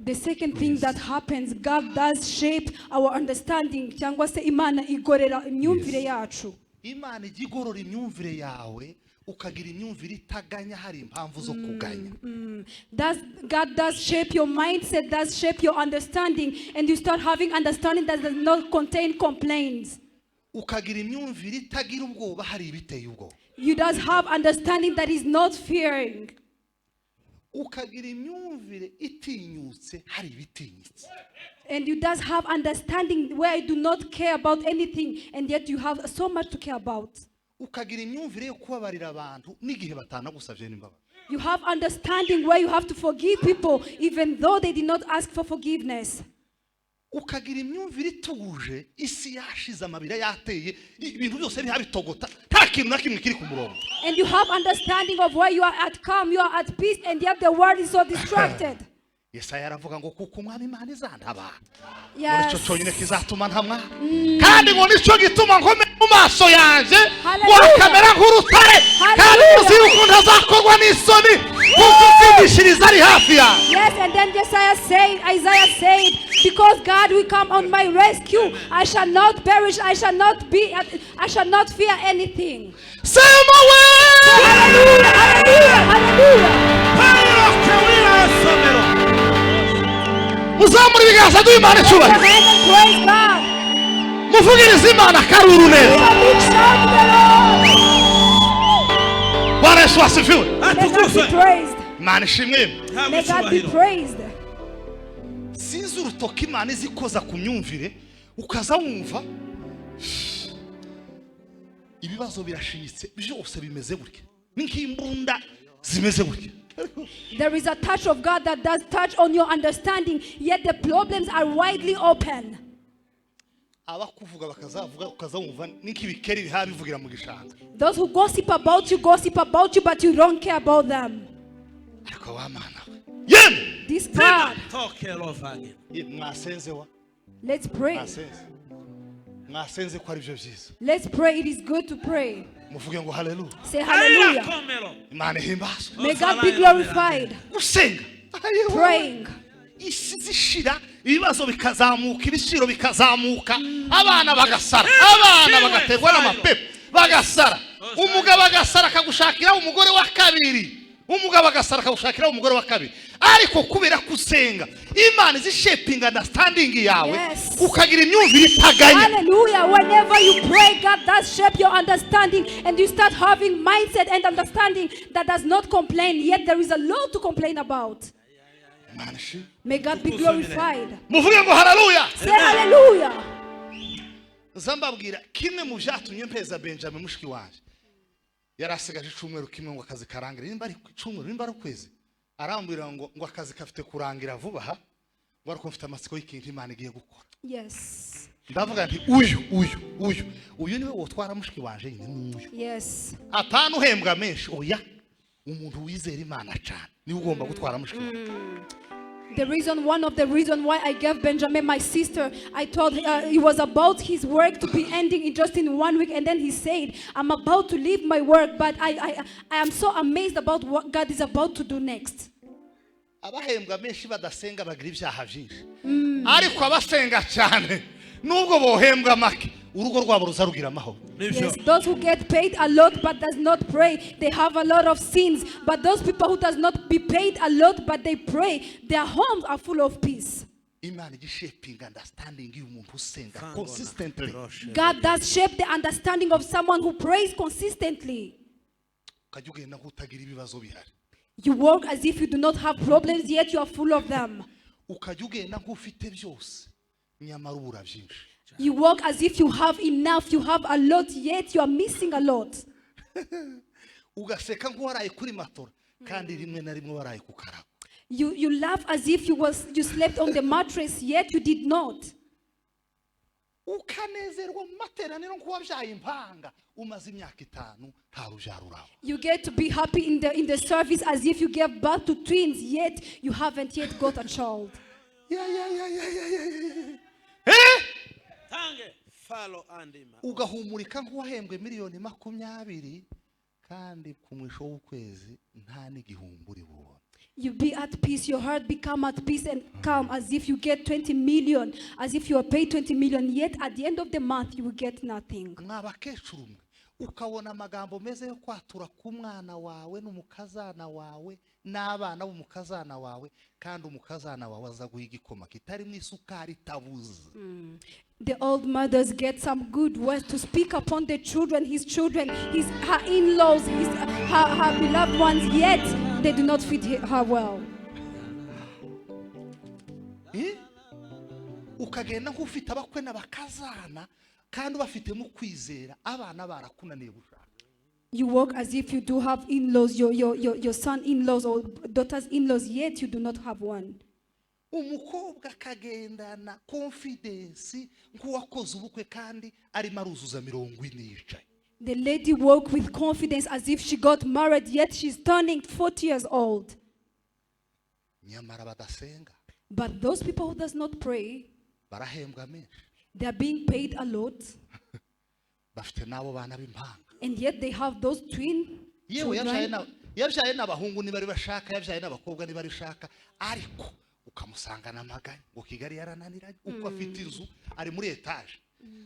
The second thing that happens, God does shape our understanding. Cyangwa se Imana igorera imyumvire yacu. Imana igorora imyumvire yawe ukagira imyumvire itaganya hari impamvu zo kuganya. God does shape your mindset, does shape your understanding, and you start having understanding that does not contain complaints. Ukagira imyumvire itagira ubwoba hari ibiteye ubwoba. You does have understanding that is not fearing. Ukagira imyumvire itinyutse hari ibitinyitse. And you does have understanding where you do not care about anything and yet you have so much to care about. Ukagira imyumvire yo kubabarira abantu n'igihe batanagusavye n'imbabazi. You have understanding where you have to forgive people even though they did not ask for forgiveness. Ukagira imyumvire ituje isi yashize amabira yateye ibintu byose bihabitogota nta kintu na kimwe kiri ku murongo. And you have understanding of where you are at calm, you are at peace, and yet the world is so distracted. Yesaya aravuga ngo kuko umwami Imana izandaba. Yes. Cyo cyonyine kizatuma ntamwa. Kandi ngo nicyo gituma nkome mu maso yanje ngo akamera nk'urutare. Kandi uzi uko ntazakorwa n'isoni kuko uzindishiriza ari hafi ya. Yes, and then Isaiah said, because God will come on my rescue, I shall not perish, I shall not fear anything. Sema we! Hallelujah, hallelujah, hallelujah. Muzamuri biganza du'Imana icyubahiro. Praise God. Muvugirize Imana karuru neza. Bwana Yesu asifiwe. May God be praised. Imana ishimwe. May God be praised. Sinzi urutoki Imana izikoza ku myumvire ukaza wumva ibibazo birashinyitse byose bimeze gutya n'imbunda zimeze gutya. There is a touch of God that does touch on your understanding, yet the problems are widely open. Abakuvuga bakazavuga ukazumva n'ikibikeri bihabivugira mu gishanga. Those who gossip about you, but you don't care about them. Ariko wamana yem This God. mwasenzewa Let's pray. mwasenze ko ari byo byiza. Let's pray. It is good to pray. Muvuge ngo haleluya. Say hallelujah. Imana ihimbazwe. May God be glorified. Gusenga. Praying. Isi zishira ibibazo bikazamuka ibiciro bikazamuka abana bagasara abana bagaterwa n'amapepo bagasara umugabo agasara akagushakira umugore wa kabiri umugabo agasara akagushakira umugore wa kabiri ariko kubera kusenga Imana izishaping understanding yawe ukagira imyumvire itaganya. Hallelujah. Whenever you pray, God does shape your understanding and you start having mindset and understanding that does not complain, yet there is a lot to complain about. May God be glorified. Muvuge ngo haleluya. Say hallelujah. Zambabwira kimwe mu byatumye mpeza Benjamin mushiki wanje yarasigaje icumweru kimwe ngo akazi karangira nimba ari icumweru nimba ari kwezi arambwira ngo akazi kafite kurangira vuba ha ngo ariko mfite amatsiko y'ikintu Imana igiye gukora. Yes. Ndavuga nti uyu niwe wotwara mushiki wanje nyine uyu. Yes. Apana uhembwa menshi oya umuntu wizera Imana cyane niwe ugomba gutwara mushiki wanje. One of the reasons why I gave Benjamin my sister, I told it was about his work to be ending in just in 1 week, and then he said, I'm about to leave my work, but I am so amazed about what God is about to do next. Abahembwa menshi badasenga bagira ibyaha byinshi ariko abasenga cyane nubwo bohembwa make urugo rwabo ruzarugira amahoro. Yes, those who get paid a lot but does not pray, they have a lot of sins. But those people who does not be paid a lot but they pray, their homes are full of peace. Imana ishaping understanding y'umuntu usenga consistently. God does shape the understanding of someone who prays consistently. Kajugenda kutagira ibibazo bihari. You walk as if you do not have problems, yet you are full of them. Ukajugenda nk'ufite byose nyamara ubura byinshi. You walk as if you have enough, you have a lot, yet you are missing a lot. Ugaseka nk'uwaraye kuri matora kandi rimwe na rimwe waraye ku karago. You laugh as if you slept on the mattress, yet you did not. Ukanezerwa mu materaniro nk'uwabyaye impanga umaze imyaka 5 nta rubyaro uraho. You get to be happy in the service as if you gave birth to twins, yet you haven't yet got a child. Ugahumurika nk'uwahembwe miliyoni 20 kandi ku mwisho w'ukwezi nta n'igihumbi bubona. You be at peace, your heart become at peace and calm as if you get 20 million, as if you are paid 20 million, yet at the end of the month you will get nothing. Mwabakecuru ukabona amagambo meze yo kwatura ku mwana wawe n'umukazana wawe n'abana b'umukazana wawe kandi umukazana wawe aza guhiga ikoma kitari mu isukari tabuze. The old mothers get some good words to speak upon the children, her in-laws, her beloved ones, yet they do not feed her well. Ukagenda nk'ufite abakwe n'abakazana kandi bafite mu kwizera abana barakunaniye gushaka. You walk as if you do have in-laws, your son-in-laws or daughters-in-laws, yet you do not have one. Umukobwa kagendana confidence nk'uwakoze ubukwe kandi ari maruzuza 40 yicaye. The lady walk with confidence as if she got married, yet she's turning 40 years old. Nyamara badasenga. But those people who does not pray, barahembwa menshi. They are being paid a lot. Bafite nabo bana b'impanga. And yet they have those twin children. Yabyaye n'abahungu nibari bashaka yabyaye n'abakobwa nibari bashaka ariko ukamusanga n'amaganya ngo Kigali yarananiranye uko afite inzu ari muri etage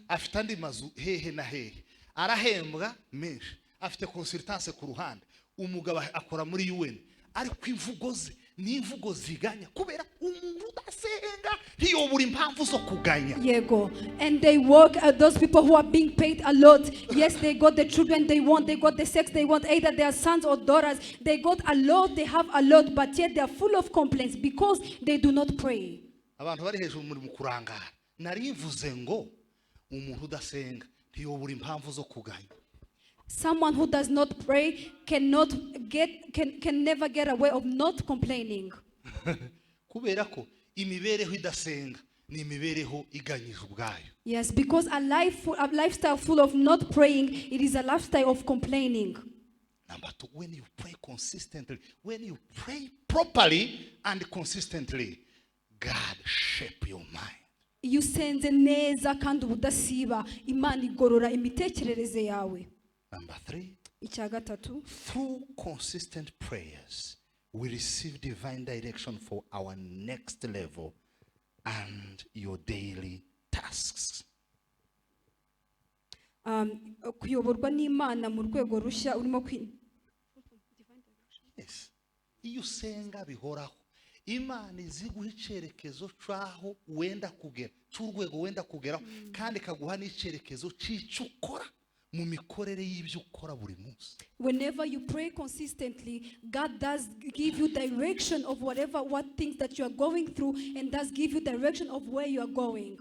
afite andi mazu hehe na hehe arahembwa menshi afite consultance ku ruhande umugabo akora muri UN ariko imvugo ze ni imvugo ziganya kubera umuntu udasenga ntiyobura impamvu zo kuganya. Yego. And they work those people who are being paid a lot. Yes, they got the children they want, they got the sex they want, either they are sons or daughters. They got a lot, they have a lot, but yet they are full of complaints because they do not pray. Abantu bari hejuru muri mukurangara nari mvuze ngo umuntu udasenga ntiyobura impamvu zo kuganya. Someone who does not pray can never get away of not complaining. kubera ko imibereho idasenga ni imibereho iganyije ubwayo. Yes, because a lifestyle full of not praying, it is a lifestyle of complaining. Number 2, when you pray consistently, when you pray properly and consistently, God shape your mind. Iyo usenze neza kandi ubudasiba, Imana igorora imitekerereze yawe. Number 3, Icya gatatu, through consistent prayers, we receive divine direction for our next level and your daily tasks. kuyoborwa n'Imana mu rwego rushya urimo Yes. Iyo usenga bihoraho, Imana iziguha icyerekezo cyaho wenda kugera, cy'urwego wenda kugeraho, kandi kaguha n'icyerekezo cy'icyo ukora mu mikorere y'ibyo ukora buri munsi. Whenever you pray consistently, God does give you direction of what things that you are going through, and does give you direction of where you are going.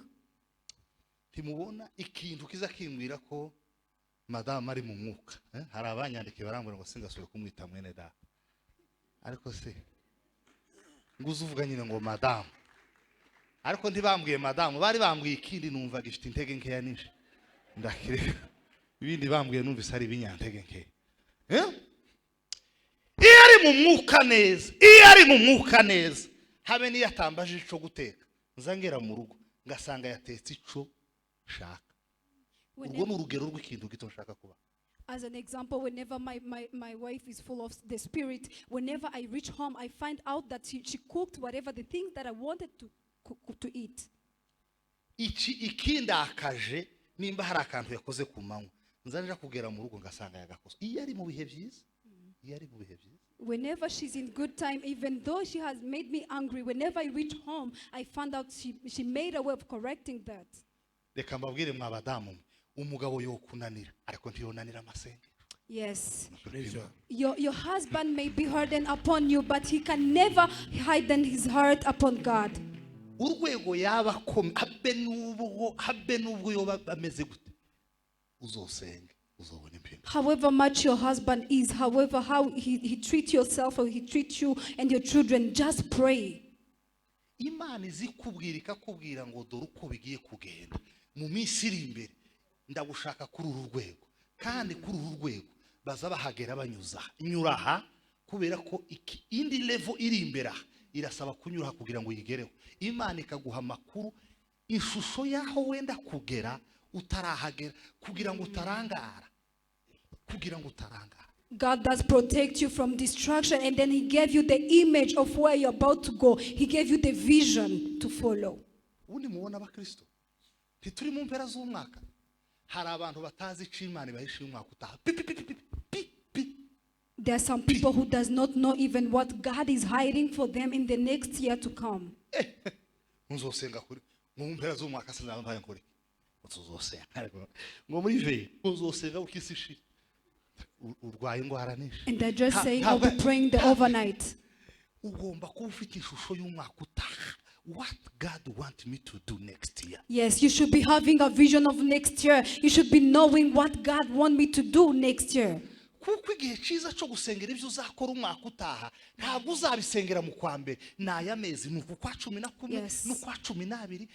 Timubona ikintu kiza kimbwira ko madame ari mu mwuka. Hari abanyandike barambura ngo singasubire kumwita mwene da. Ariko se nguze uvuga nyine ngo madame. Ariko ntibambwiye madame, bari bambwiye ikindi numva gifite intege nkeya nishe. Ndakire. Ibindi bambwiye numvise ari ibinyantege nkeya. Iyo ari mu mwuka neza, habe niyo atambaje ico guteka, nzangera mu rugo ngasanga yatetse ico shaka. Ubwo n'urugero rw'ikintu gito nshaka kuba. As an example, whenever my wife is full of the Spirit, whenever I reach home, I find out that she cooked whatever the things that I wanted to eat. Ikindi akaje nimba hari akantu yakoze ku manywa, nzanira kugera mu rugo ngasanga yagakoze. Iyo ari mu bihe byiza, Whenever she's in good time, even though she has made me angry, whenever I reach home, I found out she made a way of correcting that. Reka mbabwire mwa badamu, umugabo yo kunanira ariko ntiyonanira amasenge. Yes. Your husband may be hardened upon you, but he can never harden his heart upon God. Urwego yaba kom habe nubwo yoba ameze gute, uzosenge uzobona impinduka. However much your husband is, however how he treats yourself or he treats you and your children, just pray. Imana izikubwira ikakubwira ngo dore uko bigiye kugenda mu minsi iri imbere, ndagushaka kuri uru rwego, kandi kuri uru rwego baza bahagera nyuraha, kubera ko indi level iri imbere irasaba kunyura kugira ngo yigereho. Imana ikaguha makuru, ishusho yaho wenda kugera utarahagera, kugira ngo utarangara. God does protect you from destruction, and then he gave you the image of where you're about to go. He gave you the vision to follow. Undi mubona abakristo ntituri mu mpera z'umwaka, hari abantu batazi icyo Imana ibahishe umwaka utaha. There are some people who does not know even what God is hiding for them in the next year to come. Muzosenga kuri mu mpera z'umwaka sinambaye nkore. Muzosenga ngo muri ve muzosenga ukisishi urwaye ingwara nishe. And they're just saying, I'll be praying the overnight. Ugomba kuba ufite ishusho y'umwaka utaha. What God wants me to do next year. Yes, you should be having a vision of next year. You should be knowing what God wants me to do next year. Kuko igihe cyiza cyo gusengera ibyo uzakora umwaka utaha ntabwo uzabisengera mu kwa mbere, n'aya mezi ni kwa 11 no kwa 12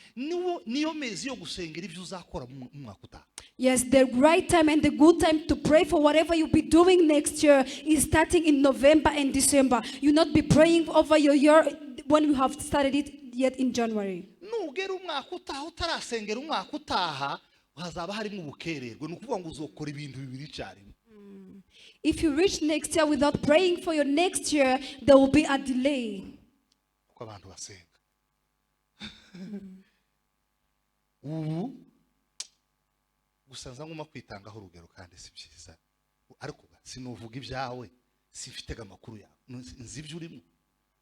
niyo mezi yo gusengera ibyo uzakora mu mwaka utaha. Yes, the right time and the good time to pray for whatever you'll be doing next year is starting in November and December. You not be praying over your year when you have started it yet in January. Nugera umwaka utaha utarasengera umwaka utaha, hazaba harimo ubukererwe, ni ukuvuga ngo uzokora ibintu bibiri cyane. If you reach next year without praying for your next year, there will be a delay. Uko abantu basenga. Ubu gusanza ngoma kwitangaho urugero kandi si byiza. Ariko sinuvuga ibyawe, sifitega amakuru yawe. Nzi ibyo urimo.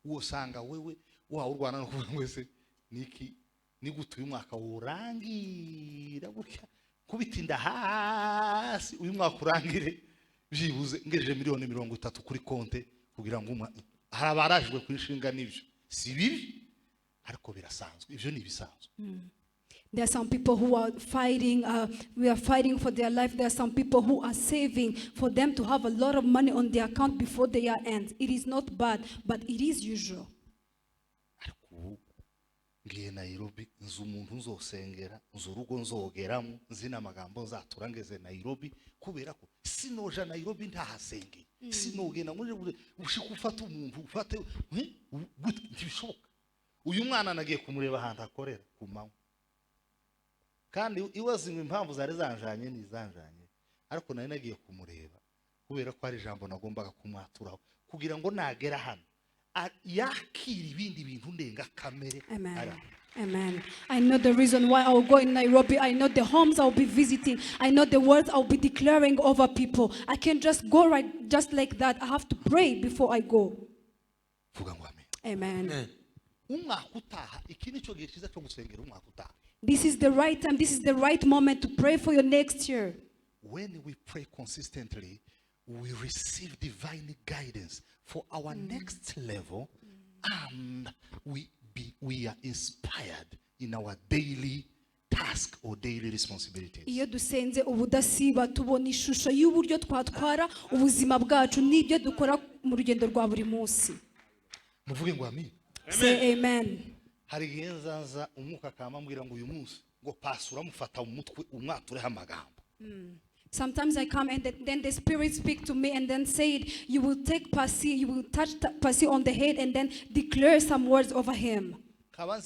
Usanga wewe wawe urwana no kuvuga ngo ese niki nigutuye umwaka urangira gutya kubitinda hasi uyu mwaka urangire byibuze ngeje miliyoni 30 kuri konte kugira ngo harabarajwe kuri shinga nivyo si bibi ariko birasanzwe, ivyo ni bisanzwe. There are some people who are fighting, we are fighting for their life. There are some people who are saving for them to have a lot of money on their account before the year ends. It is not bad, but it is usual. ngiye Nairobi nzu umuntu nzosengera nzu urugo nzogeramo nzina amagambo nzaturangeze Nairobi kubera ko sinoja Nairobi ntahasenge sinogena ngo ushikufata umuntu ufate ntibishoboka uyu mwana nagiye kumureba ahantu akorera kumaho kandi iwazimwe impamvu zari zanjanye nizanjanye ariko nari nagiye kumureba kubera ko ari jambo nagombaga kumwaturaho kugira ngo nagera hano yakira ibindi bintu ndenga kamere. Amen. I know the reason why I will go in Nairobi. I know the homes I will be visiting. I know the words I will be declaring over people. I can't just go right just like that. I have to pray before I go. Amen. This is the right time. This is the right moment to pray for your next year. When we pray consistently, we receive divine guidance for our next level, and we are inspired in our daily task or daily responsibilities. Iyo dusenze ubudasiba tubona ishusho y'uburyo twatwara ubuzima bwacu n'ibyo dukora mu rugendo rwa buri munsi. Muvuge ngo amen. Say amen. Hari genzaza umwuka kamambwira ngo uyu munsi ngo pasura mufata umutwe umwatureho amagambo. Sometimes I come and then the Spirit speak to me and then said, you will take Pasi, you will touch Pasi on the head and then declare some words over him. And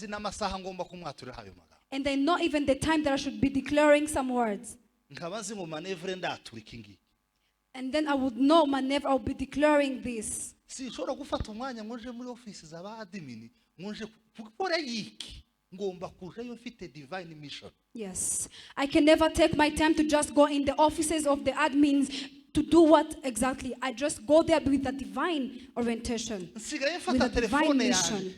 then not even the time that I should be declaring some words. And then I would know whenever I'll be declaring this. Yes, I can never take my time to just go in the offices of the admins to do what exactly. I just go there with a divine orientation, with a divine mission.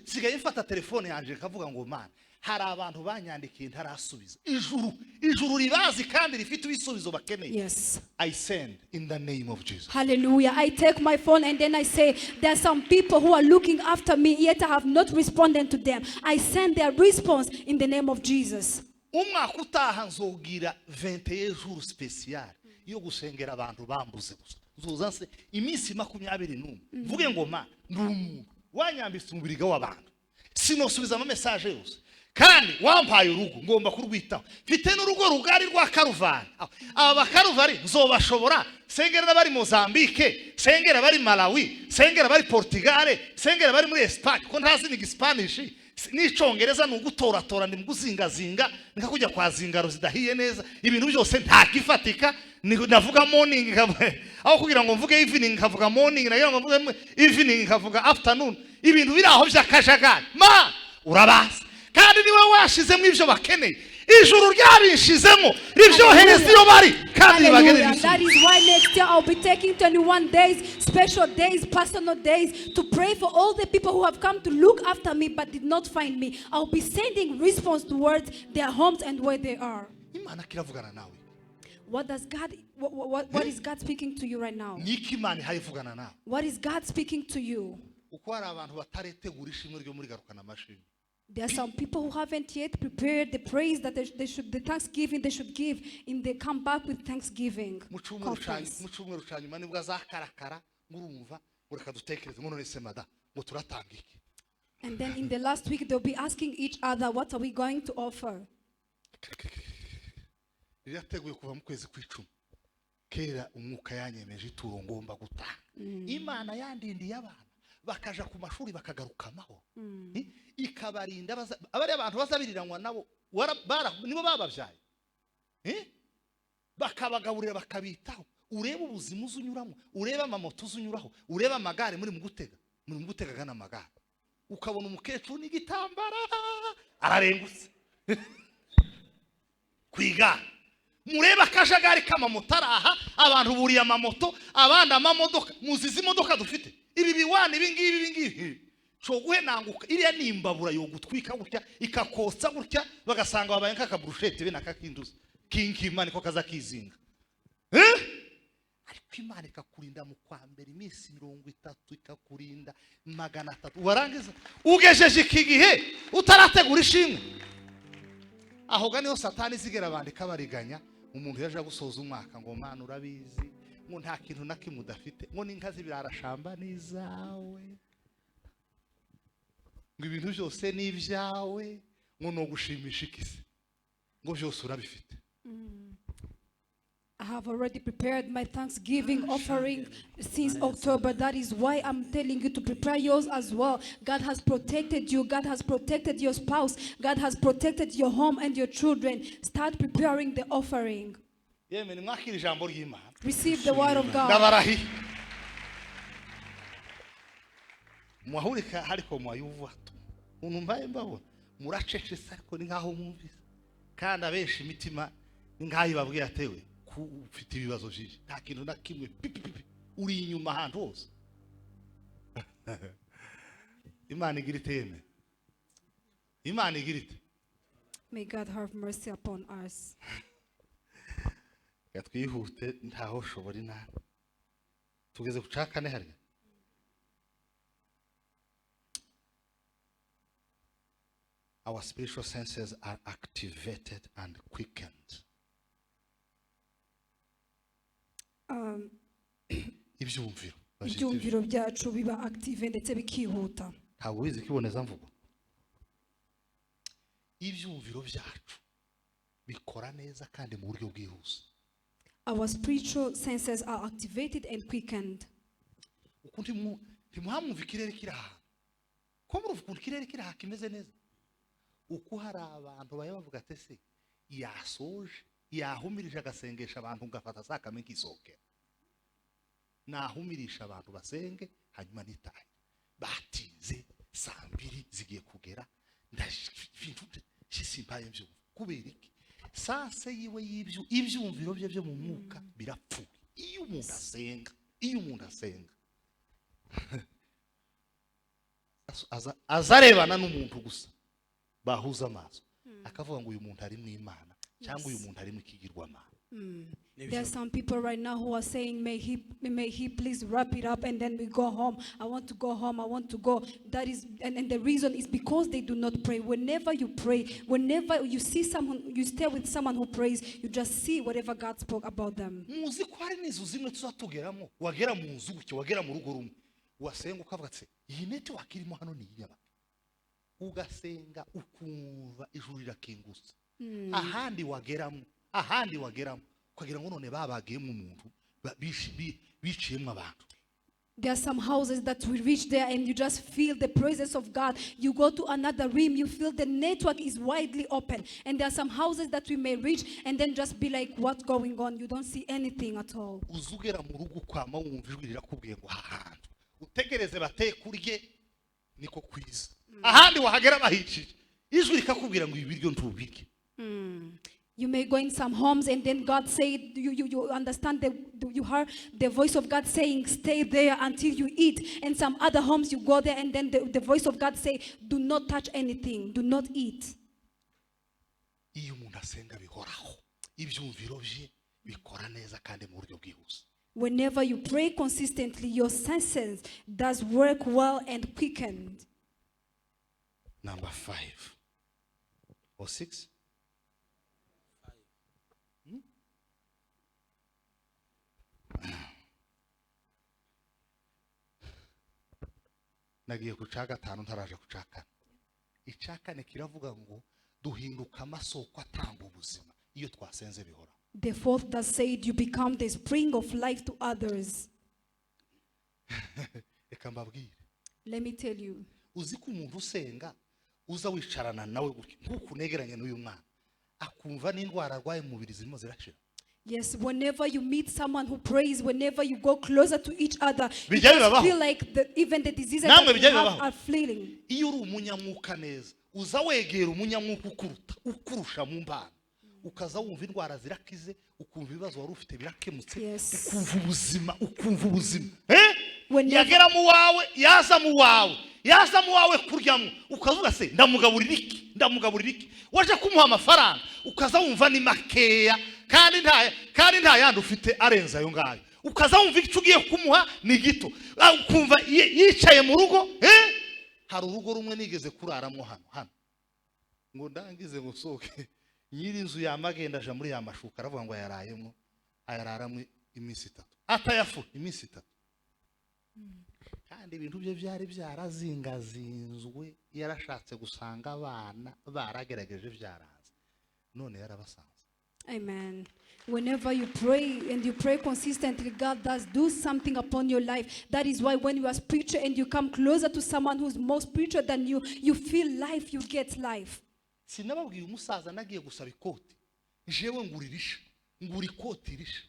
Yes. I send in the name of Jesus. Hallelujah. I take my phone and then I say, there are some people who are looking after me, yet I have not responded to them. I send their response in the name of Jesus. Umwaka utaha nzogira 21 jours spécial yo gusengera abantu bambuze gusa. Nzozanse iminsi 21 mvuge ngo ma ndumuntu wanyambise umubiriga w'abantu. Sinosubiza ama message yose. Kandi wampaye urugo ngomba kurwitaho. Mfite n'urugo rugari rwa Karuvari. Aba Karuvari nzobashobora sengera bari Mozambique, sengera bari Malawi, sengera bari Portugal, sengera bari muri Espagne. Ko ntazi ni Spanish. N'icongereza nugutoratora ndi muguzingazinga nikakujya kwa zingaro zidahiye neza ibintu byose ntakifatika navuga morning aho kugira ngo mvuge evening nkavuga morning nagira ngo mvuge evening nkavuga afternoon ibintu biri aho byakajagari ma urabaza kandi niwe washizemo ibyo bakeneye ijuru ryabishizemo ribyohereza iyo bari kandi bagenera. That is why next year I'll be taking 21 days, special days, personal days to pray for all the people who have come to look after me but did not find me. I'll be sending response towards their homes and where they are. What does God what is God speaking to you right now? What is God speaking to you? There are some people who haven't yet prepared the praise that they should, the thanksgiving they should give in they come back with thanksgiving. And then in the last week they'll be asking each other, what are we going to offer? Bakaja ku mashuri bakagarukamaho ikabarinda abari abantu bazabiriranwa nabo nibo babavyaye bakabagaburira bakabitaho ureba ubuzima uzunyuramo ureba amamoto uzunyuraho ureba amagare muri mugutega gana amagare ukabona umukecuru n'igitambara ararengutse kwiga mureba akajagari kamamotaraha abantu buriye amamoto abandi amamodoka muzizi imodoka dufite ibi biwani ibingibi cyo guhenanguka iriya nimbabura yo gutwika gutya ikakosa gutya bagasanga babaye nk'akaburushete be nakakinduza kinkimani ko kaza kizinga ariko Imana ikakurinda mu kwambera iminsi 30 ikakurinda 300 warangiza ugejeje iki gihe utarategura ishimwe aho gani ho satani zigera bandika bariganya umuntu yaje gusoza umwaka ngo mana urabizi ngo nta kintu na kimwe udafite ngo n'inka z'ibirarashamba nizawe ngo ibintu byose ni ibyawe ngo no gushimisha ikisi ngo byose urabifite. I have already prepared my Thanksgiving offering since October. That is why I'm telling you to prepare yours as well. God has protected you. God has protected your spouse. God has protected your home and your children. Start preparing the offering. Receive the word of God. Mwahurika hariko mwayuva unumbaye mbabo muracecetse ariko ni nkaho mwumvise kandi abenshi imitima ni nkaho ibabwiye atewe ufite ibibazo byinshi nta kintu na kimwe uri inyuma ahantu hose. Imana igira iteme, Imana igira ite. May God have mercy upon us. Yatwihute ntaho shobora inana tugeze kucakane hari. Our spiritual senses are activated and quickened. Ibyumviro byacu biba active ndetse bikihuta. Ntabwo wizi kiboneza mvugo. Ibyumviro byacu bikora neza kandi mu buryo bwihuse. Our spiritual senses are activated and quickened. Ukundi ntimuhamwumva ikirere kiraha. Ko muruvuga ukuntu ikirere kiraha kimeze neza. Uko hari abantu baye bavuga ati se yasoje yahumirije agasengesha abantu ngafata sakame nk'isokera. Nahumirisha abantu basenge hanyuma nitaye batize saa 2 zigiye kugera ndashimva shisimbaye byo kubera iki sase yiwe ibyumviro bye mu mwuka birapfuye iyo umuntu asenga azarebana n'umuntu gusa bahuza amaso akavuga ngo uyu muntu ari mu Imana cyangwa uyu muntu ari mu kigirwamana. There are some people right now who are saying, may he please wrap it up and then we go home. I want to go home. I want to go. That is, and the reason is because they do not pray. Whenever you pray, whenever you see someone, you stay with someone who prays, you just see whatever God spoke about them. Muzi ko hari nizo zimwe tuzatugeramo wagera mu nzu gucyo wagera mu rugo rumwe wasenga ukavuga ati iyi nete wakirimo hano ni yaba ugasenga ukumva ijuru rirakingutse ahandi wageramo kugira ngo none babagiye mu muntu biciyemo abantu. There are some houses that we reach there and you just feel the presence of God. You go to another room, you feel the network is widely open. And there are some houses that we may reach and then just be like, what's going on? You don't see anything at all. Uzugera mu rugo kwama wumva ijwi rirakubwiye ngo ahantu utegereze bateye kurye niko kwiza ahandi wahagera bahicije ijwi rikakubwira ngo ibiryo ntubirye. You may go in some homes and then God said, you understand, you heard the voice of God saying, stay there until you eat. And some other homes you go there and then the voice of God say, do not touch anything, do not eat. Iyo umuntu asenga bihoraho ibyumviro bye bikora neza kandi mu buryo bwihuse. Whenever you pray consistently, your senses does work well and quickened. Number 5 or 6. Nagiye kucaga 5 ntaraje kucaka. Icakane kiravuga ngo duhinduka amasoko atanga ubuzima iyo twasenze bihora. The fourth that said you become the spring of life to others. Eka mbabwire. Let me tell you. Uzi ko umuntu usenga uza wicarana nawe nkuko negeranye n'uyu mwana akumva n'indwara arwaye mu mubiri zirimo zirashira. Yes, whenever you meet someone who prays, whenever you go closer to each other, you just feel like even the diseases that you have are fleeing. Iyo uri umunyamwuka neza, uza wegera umunyamwuka ukurusha mu mbana. Ukaza wumva indwara zirakize, ukumva ibibazo wari ufite birakemutse, ukumva ubuzima. Yagera mu wawe, yaza mu wawe kuryamo, ukavuga se ndamugaburira iki? Waje kumuha amafaranga, ukaza wumva ni makeya. Kandi nta yandi ufite arenza yo ngayo ukaza wumva icyo ugiye kumuha ni gito ukumva yicaye mu rugo hari urugo rumwe nigeze kuraramo hano ngo ndangize ngo soke nyiri inzu yamagenda aje muri ya mashuka aravuga ngo yarayemo ayararamo iminsi 3 atayafu iminsi 3 kandi ibintu bye byari byarazingazinzwe yarashatse gusanga abana baragerageje byaraza none yarabasanze. Amen. Whenever you pray and you pray consistently, God does do something upon your life. That is why when you are spiritual and you come closer to someone who's more spiritual than you, you feel life, you get life. Sinababwiye umusaza nagiye gusaba ikoti jewe nguririsha nguri ikoti risha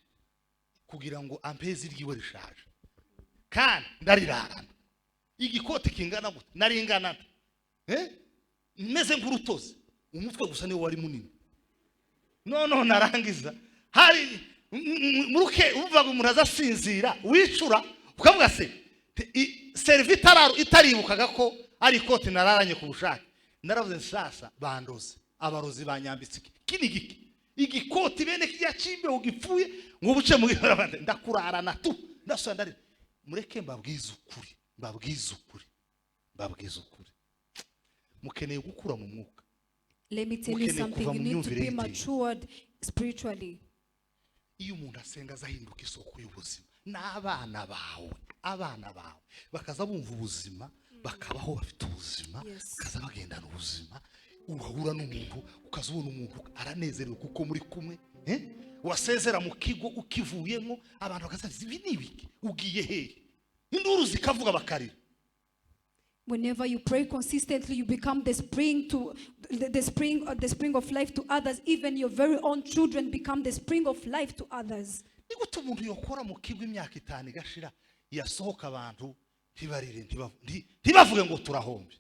kugira ngo ampezi ryiwe rishaje kandi ndarirarana igikoti kingana gute naringana meze nk'urutozi umutwe gusa niwe wari munini no narangiza hari muruke uvuga umuntu azasinzira wicura ukavuga se servitararo itaribukaga ko ari ikoti nararanye ku bushake naravuze sasa bandoze abarozi banyambitse kinigiki igikoti bene kijya cimbe ugipfuye ngo buce mu gihorabande ndakurarana tu ndasondari mureke mbabwiza ukuri mukeneye gukura mu mwuka. Let me tell you something, you need to be matured spiritually. Iyo umuntu asenga azahinduka isoko y'ubuzima n'abana bawe bakaza bumva ubuzima bakabaho bafite ubuzima bakaza bagendana ubuzima urahura n'umuntu ukazubona umuntu aranezerewe kuko muri kumwe wasezera mu kigo ukivuyemo abantu bakazaza ibi nibiki ugiye hehe induru zikavuga bakarira. Whenever you pray consistently, you become the spring of life to others. Even your very own children become the spring of life to others. Nigute umuntu yokora mu kigo imyaka 5 igashira yasohoka abantu ntibavuge ngo turahombye.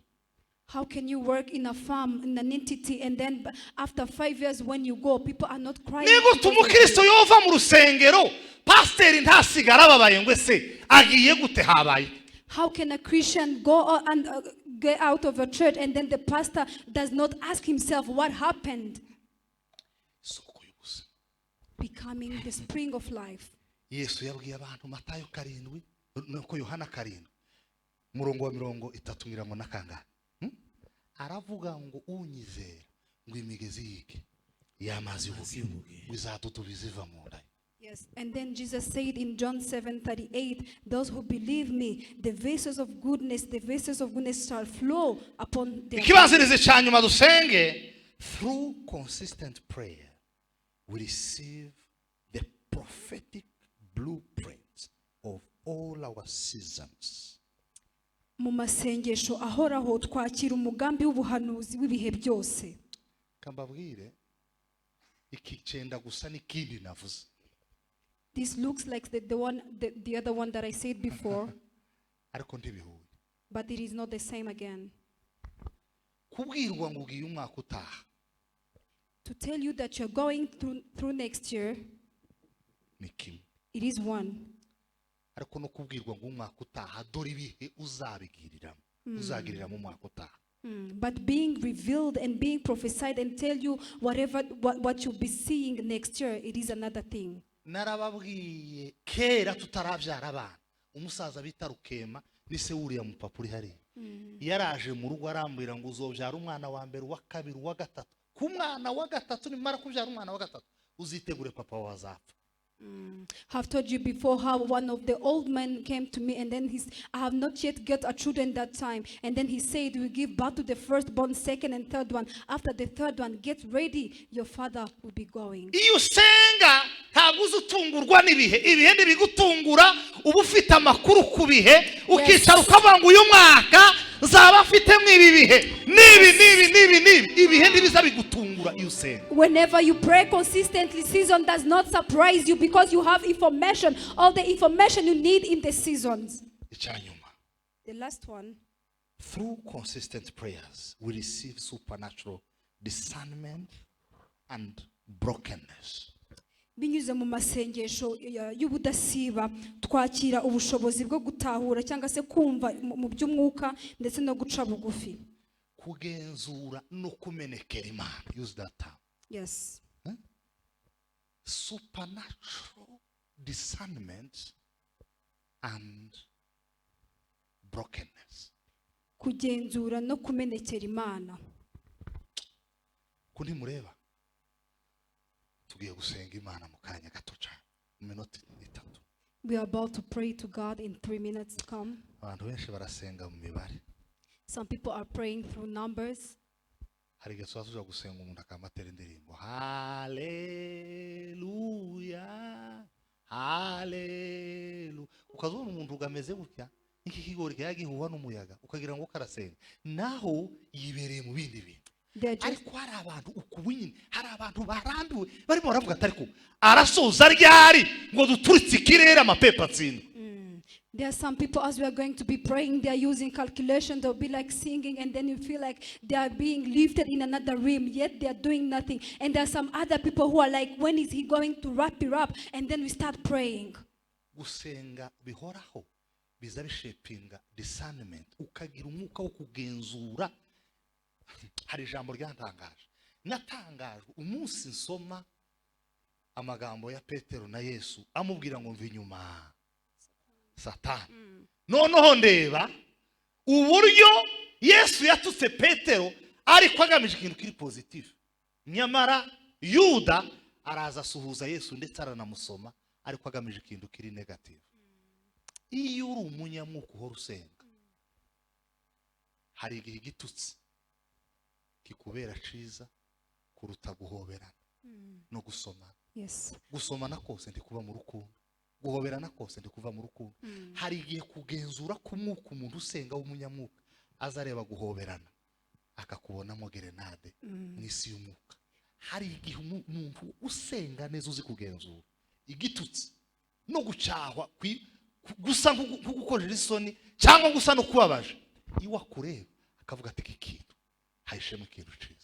How can you work in a farm, in an entity, and then after 5 years when you go, people are not crying? Nigute umukristo yova mu rusengero pastor ntasigara ababaye ngo se agiye gute habaye? How can a Christian go and get out of a church and then the pastor does not ask himself what happened? Becoming the spring of life. Yesu yabwiye abantu Matayo 7 nuko Yohana 7 murongo wa 30 ngo nakanga aravuga ngo unyizera ngo imigezi yike yamazi ubugingo bizadutubiza iva mu nda. Yes, and then Jesus said in John 7:38, those who believe me, the vessels of goodness shall flow upon them. Ikibanzirize cyanyuma dusenge, through consistent prayer we receive the prophetic blueprint of all our seasons. Mu masengesho ahoraho twakira umugambi w'ubuhanuzi w'ibihe byose. Kambabwire ikicenda gusa n'ikindi navuze. This looks like the other one that I said before, but it is not the same again. To tell you that you're going through next year, it is one. But being revealed and being prophesied and tell you what you'll be seeing next year, it is another thing. Narababwiye kera tutarabyara abana umusaza bita Rukema ni se uriya mupapuri hari yaraje mu rugo arambwira ngo uzobyara umwana wa mbere wa kabiri wa gatatu ku mwana wa gatatu nimara kubyara umwana wa gatatu uzitegure papa wazapfa. Have told you before how one of the old men came to me and then I have not yet got a children that time, and then he said we give birth to the firstborn, second and third one. After the third one, get ready, your father will be going. Iyo senga ntaguze utungurwa nibihe ibihe ndibigutungura ubu ufite amakuru kubihe ukicara ukabanga uyu mwaka zaba afite mwibibihe nibi ibihe ndibiza bigutungura iyo senga. Whenever you pray consistently, season does not surprise you because you have information, all the information you need in the seasons. The last one. Through consistent prayers, we receive supernatural discernment and brokenness. Binyuze mu masengesho y'ubudasiba twakira ubushobozi bwo gutahura cyangwa se kumva mu by'umwuka ndetse no guca bugufi. Kugenzura no kumenekera Imana. Use that term. Yes. Supernatural discernment and brokenness. Kugenzura no kumenekera Imana. Kundi mureba tugiye gusenga Imana mu kanya gato cyane mu minota 3. We are about to pray to God in 3 minutes to come. Abantu benshi barasenga mu mibare. Some people are praying through numbers. Hari igihe tuzaza gusenga umuntu akamatera indirimbo haleluya haleluya, ukazubona umuntu ugameze gutya iki kigori cyagihuha n'umuyaga ukagira ngo karasenga naho yibereye mu bindi bintu. Ariko hari abantu ukubunyine, hari abantu barambiwe barimo baravuga atariko arasoza ryari ngo duturitse ikirere amapepa atsinda. There are some people, as we are going to be praying, they are using calculation. They'll be like singing, and then you feel like they are being lifted in another realm, yet they are doing nothing. And there are some other people who are like, when is he going to wrap it up? And then we start praying. Gusenga bihoraho biza bishepinga discernment, ukagira umwuka wo kugenzura. Hari ijambo ryantangaje, natangajwe umunsi nsoma amagambo ya Petero na Yesu amubwira ngo mve inyuma Satani. Noneho ndeba uburyo Yesu yatutse Petero ariko agamije ikintu kiri positive. Nyamara Yuda araza suhuza Yesu ndetse aranamusoma ariko agamije ikintu kiri negative. Iyo uri umunyamwuka uhora usenga, hari igihe gitutse kikubera ciza kuruta guhoberana no gusomana. Yes. Gusomana kose ndi kuba mu rukundo, guhoberana kose ndi kuva mu rukundo. Hari igihe kugenzura kumwuka umuntu usenga w'umunyamwuka azareba guhoberana akakubonamo gerenade n'isi y'umwuka. Hari igihe umuntu usenga neza uzi kugenzura igitutsi no gucahwa gusa nk'ugukorera isoni cyangwa gusa no kubabaje, iwa kureba akavuga ati ikintu haishemo ikintu ciza.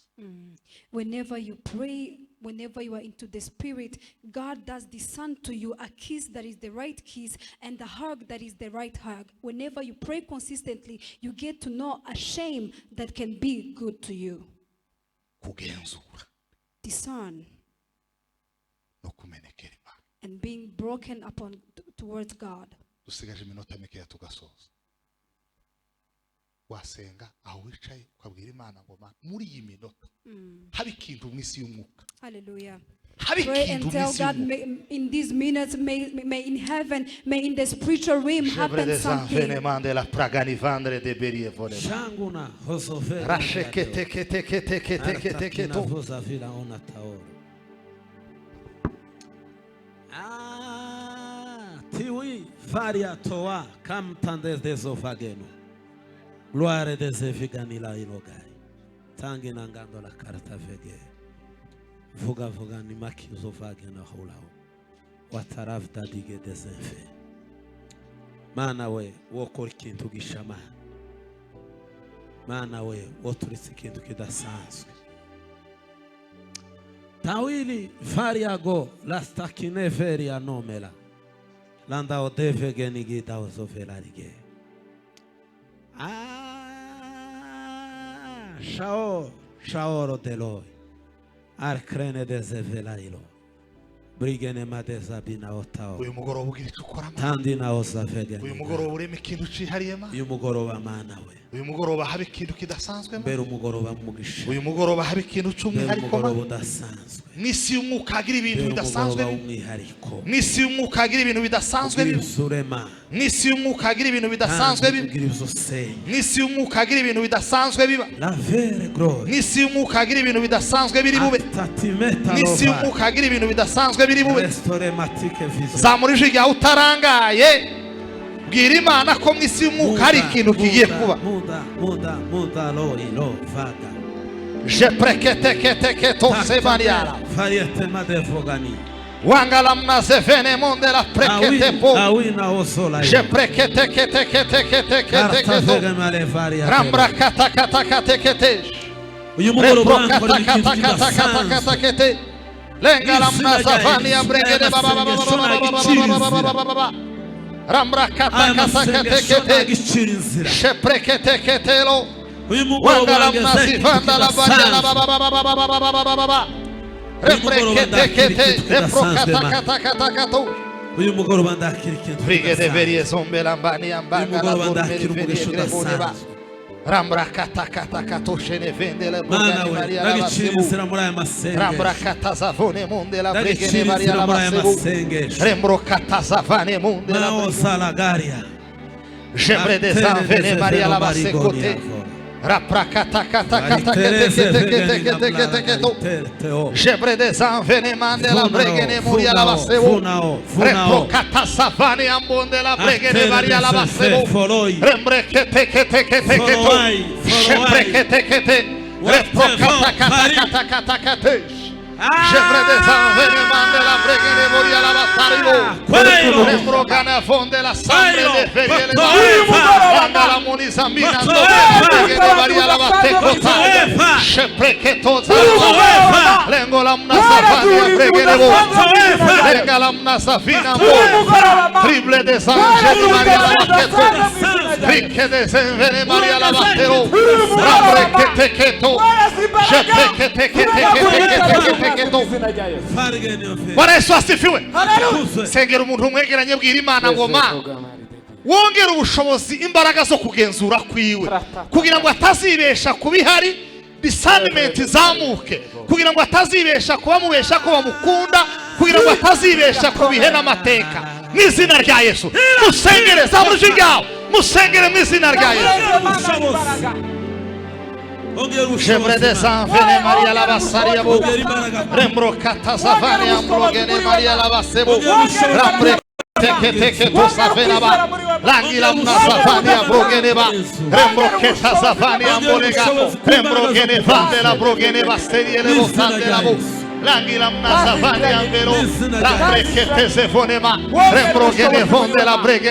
Whenever you pray, whenever you are into the spirit, God does discern to you a kiss that is the right kiss and the hug that is the right hug. Whenever you pray consistently, you get to know a shame that can be good to you. Kugenzura. Discern. No kumenekera Imana. And being broken upon towards God. Dusigaje iminota mikeya tugasoza. Wasenga aho wicaye ukabwira Imana ngo Mana muri iyi minota habe ikintu mwisi y'umwuka. Hallelujah. Pray and tell God, in these minutes, may in heaven, may in the spiritual realm happen something. Tiwi varia toa kamtandes desofageno. Gloire des eviganila ilogai. Tangi nangando la carta vege. Vuga vuga ni makizo vage na hulao. Wataravda dige desenfe. Mana we wokora ikintu gishama. Mana we woturitse ikintu kidasanzwe. Tawili variago lastakine veria nomela. Landa odevege nigida ozovela lige. Shaoro deloi. Arkrene dezevelailo. Brigene madezabina otao. Uyu mugoroba ugira icyo ukora Mana. Tandina osavege. Uyu mugoroba urema ikintu cihariye Mana. Uyu mugoroba Mana we. Uyu mugoroba habe ikintu kidasanzwe Mana. Mbere umugoroba mugisha. Uyu mugoroba habe ikintu cy'umwihariko Mana. Umugoroba udasanzwe. N'isi y'umwuka agira ibintu bidasanzwe. Umwihariko. N'isi y'umwuka agira ibintu bidasanzwe. N'isi y'umwuka agira ibintu bidasanzwe biba. N'isi y'umwuka agira ibintu bidasanzwe biba. N'isi y'umwuka agira ibintu bidasanzwe biri bube. N'isi y'umwuka agira ibintu bidasanzwe biri bube. Zamurije igihe utarangaye. Bwira Imana ko mwisi y'umwuka hari ikintu kigiye kuba. Muda lo vaga. Je prekete kete to sebaniara. Fariete madevogani. Wangala mnazevene monde la prekete po. Je prekete kete to. Rambra kata kete. Uyu mugoroba nkora ikintu kete. Lengala mnazavani abregede baba. Rambra kata kete. Je prekete kete lo. Uyu mugoroba mnazivanda la banyana baba. Uyu mugoroba ndakira ikintu Brigade verie zombe lambani ambanga la umugisha udasanzwe. Rambrakata kata katoshene vende la Mana brogane we Maria la ndagicira basebu. inzira muri aya masengesho Rambrakata zavone munde la bregene ndagicira Maria inzira la muri aya basebu. masengesho Rembrokata zavane munde la Mao bregene. salagaria Jebre des envene Maria la basekote. Raprakata kata kata kete. Jebre des envene mande la bregene Maria la basebu. Rembrokata savane ambonde la bregene Maria la basebu. Rembrekete kete kete keto. Jebrekete kete. Reprokata kata kata kate. Jebre des envene mande la bregene Maria la basaribo. Rembrokana fonde la sangre de feriele. Anda la munizamina ando la bregene Maria la batekota. Jebreketo zalva. Lengo la mnasafani la bregene bo. Lenga la mnasafina bo. Triple des angeli Maria la bateto. Ricche des envene Maria la batero. Rambrekete keto. Jebrekete kete. Bwana Yesu asifiwe. Sengera umuntu umwegeranye bwira Imana ngo ma wongera ubushobozi imbaraga zo kugenzura kwiwe kugira ngo atazibesha kubihari discernment zamuke kugira ngo atazibesha kuba mubesha ko bamukunda kugira ngo atazibesha kubihe n'amateka n'izina rya Yesu. Musengere zaburije ryawe musengere mu izina rya Yesu. Jebre des envene Maria la basaria bo. Rembrokata zavane ambrogene Maria la basebo. Rambre teke to savena ba. Langila mna zavane ambrogene ba. Rembroketa zavane ambolega. Rembrogene vande la brogene baserie le vosande la bo. Langila mna zavane ambero. Rambre kete zevone ma. Rembrogene vonde la brege.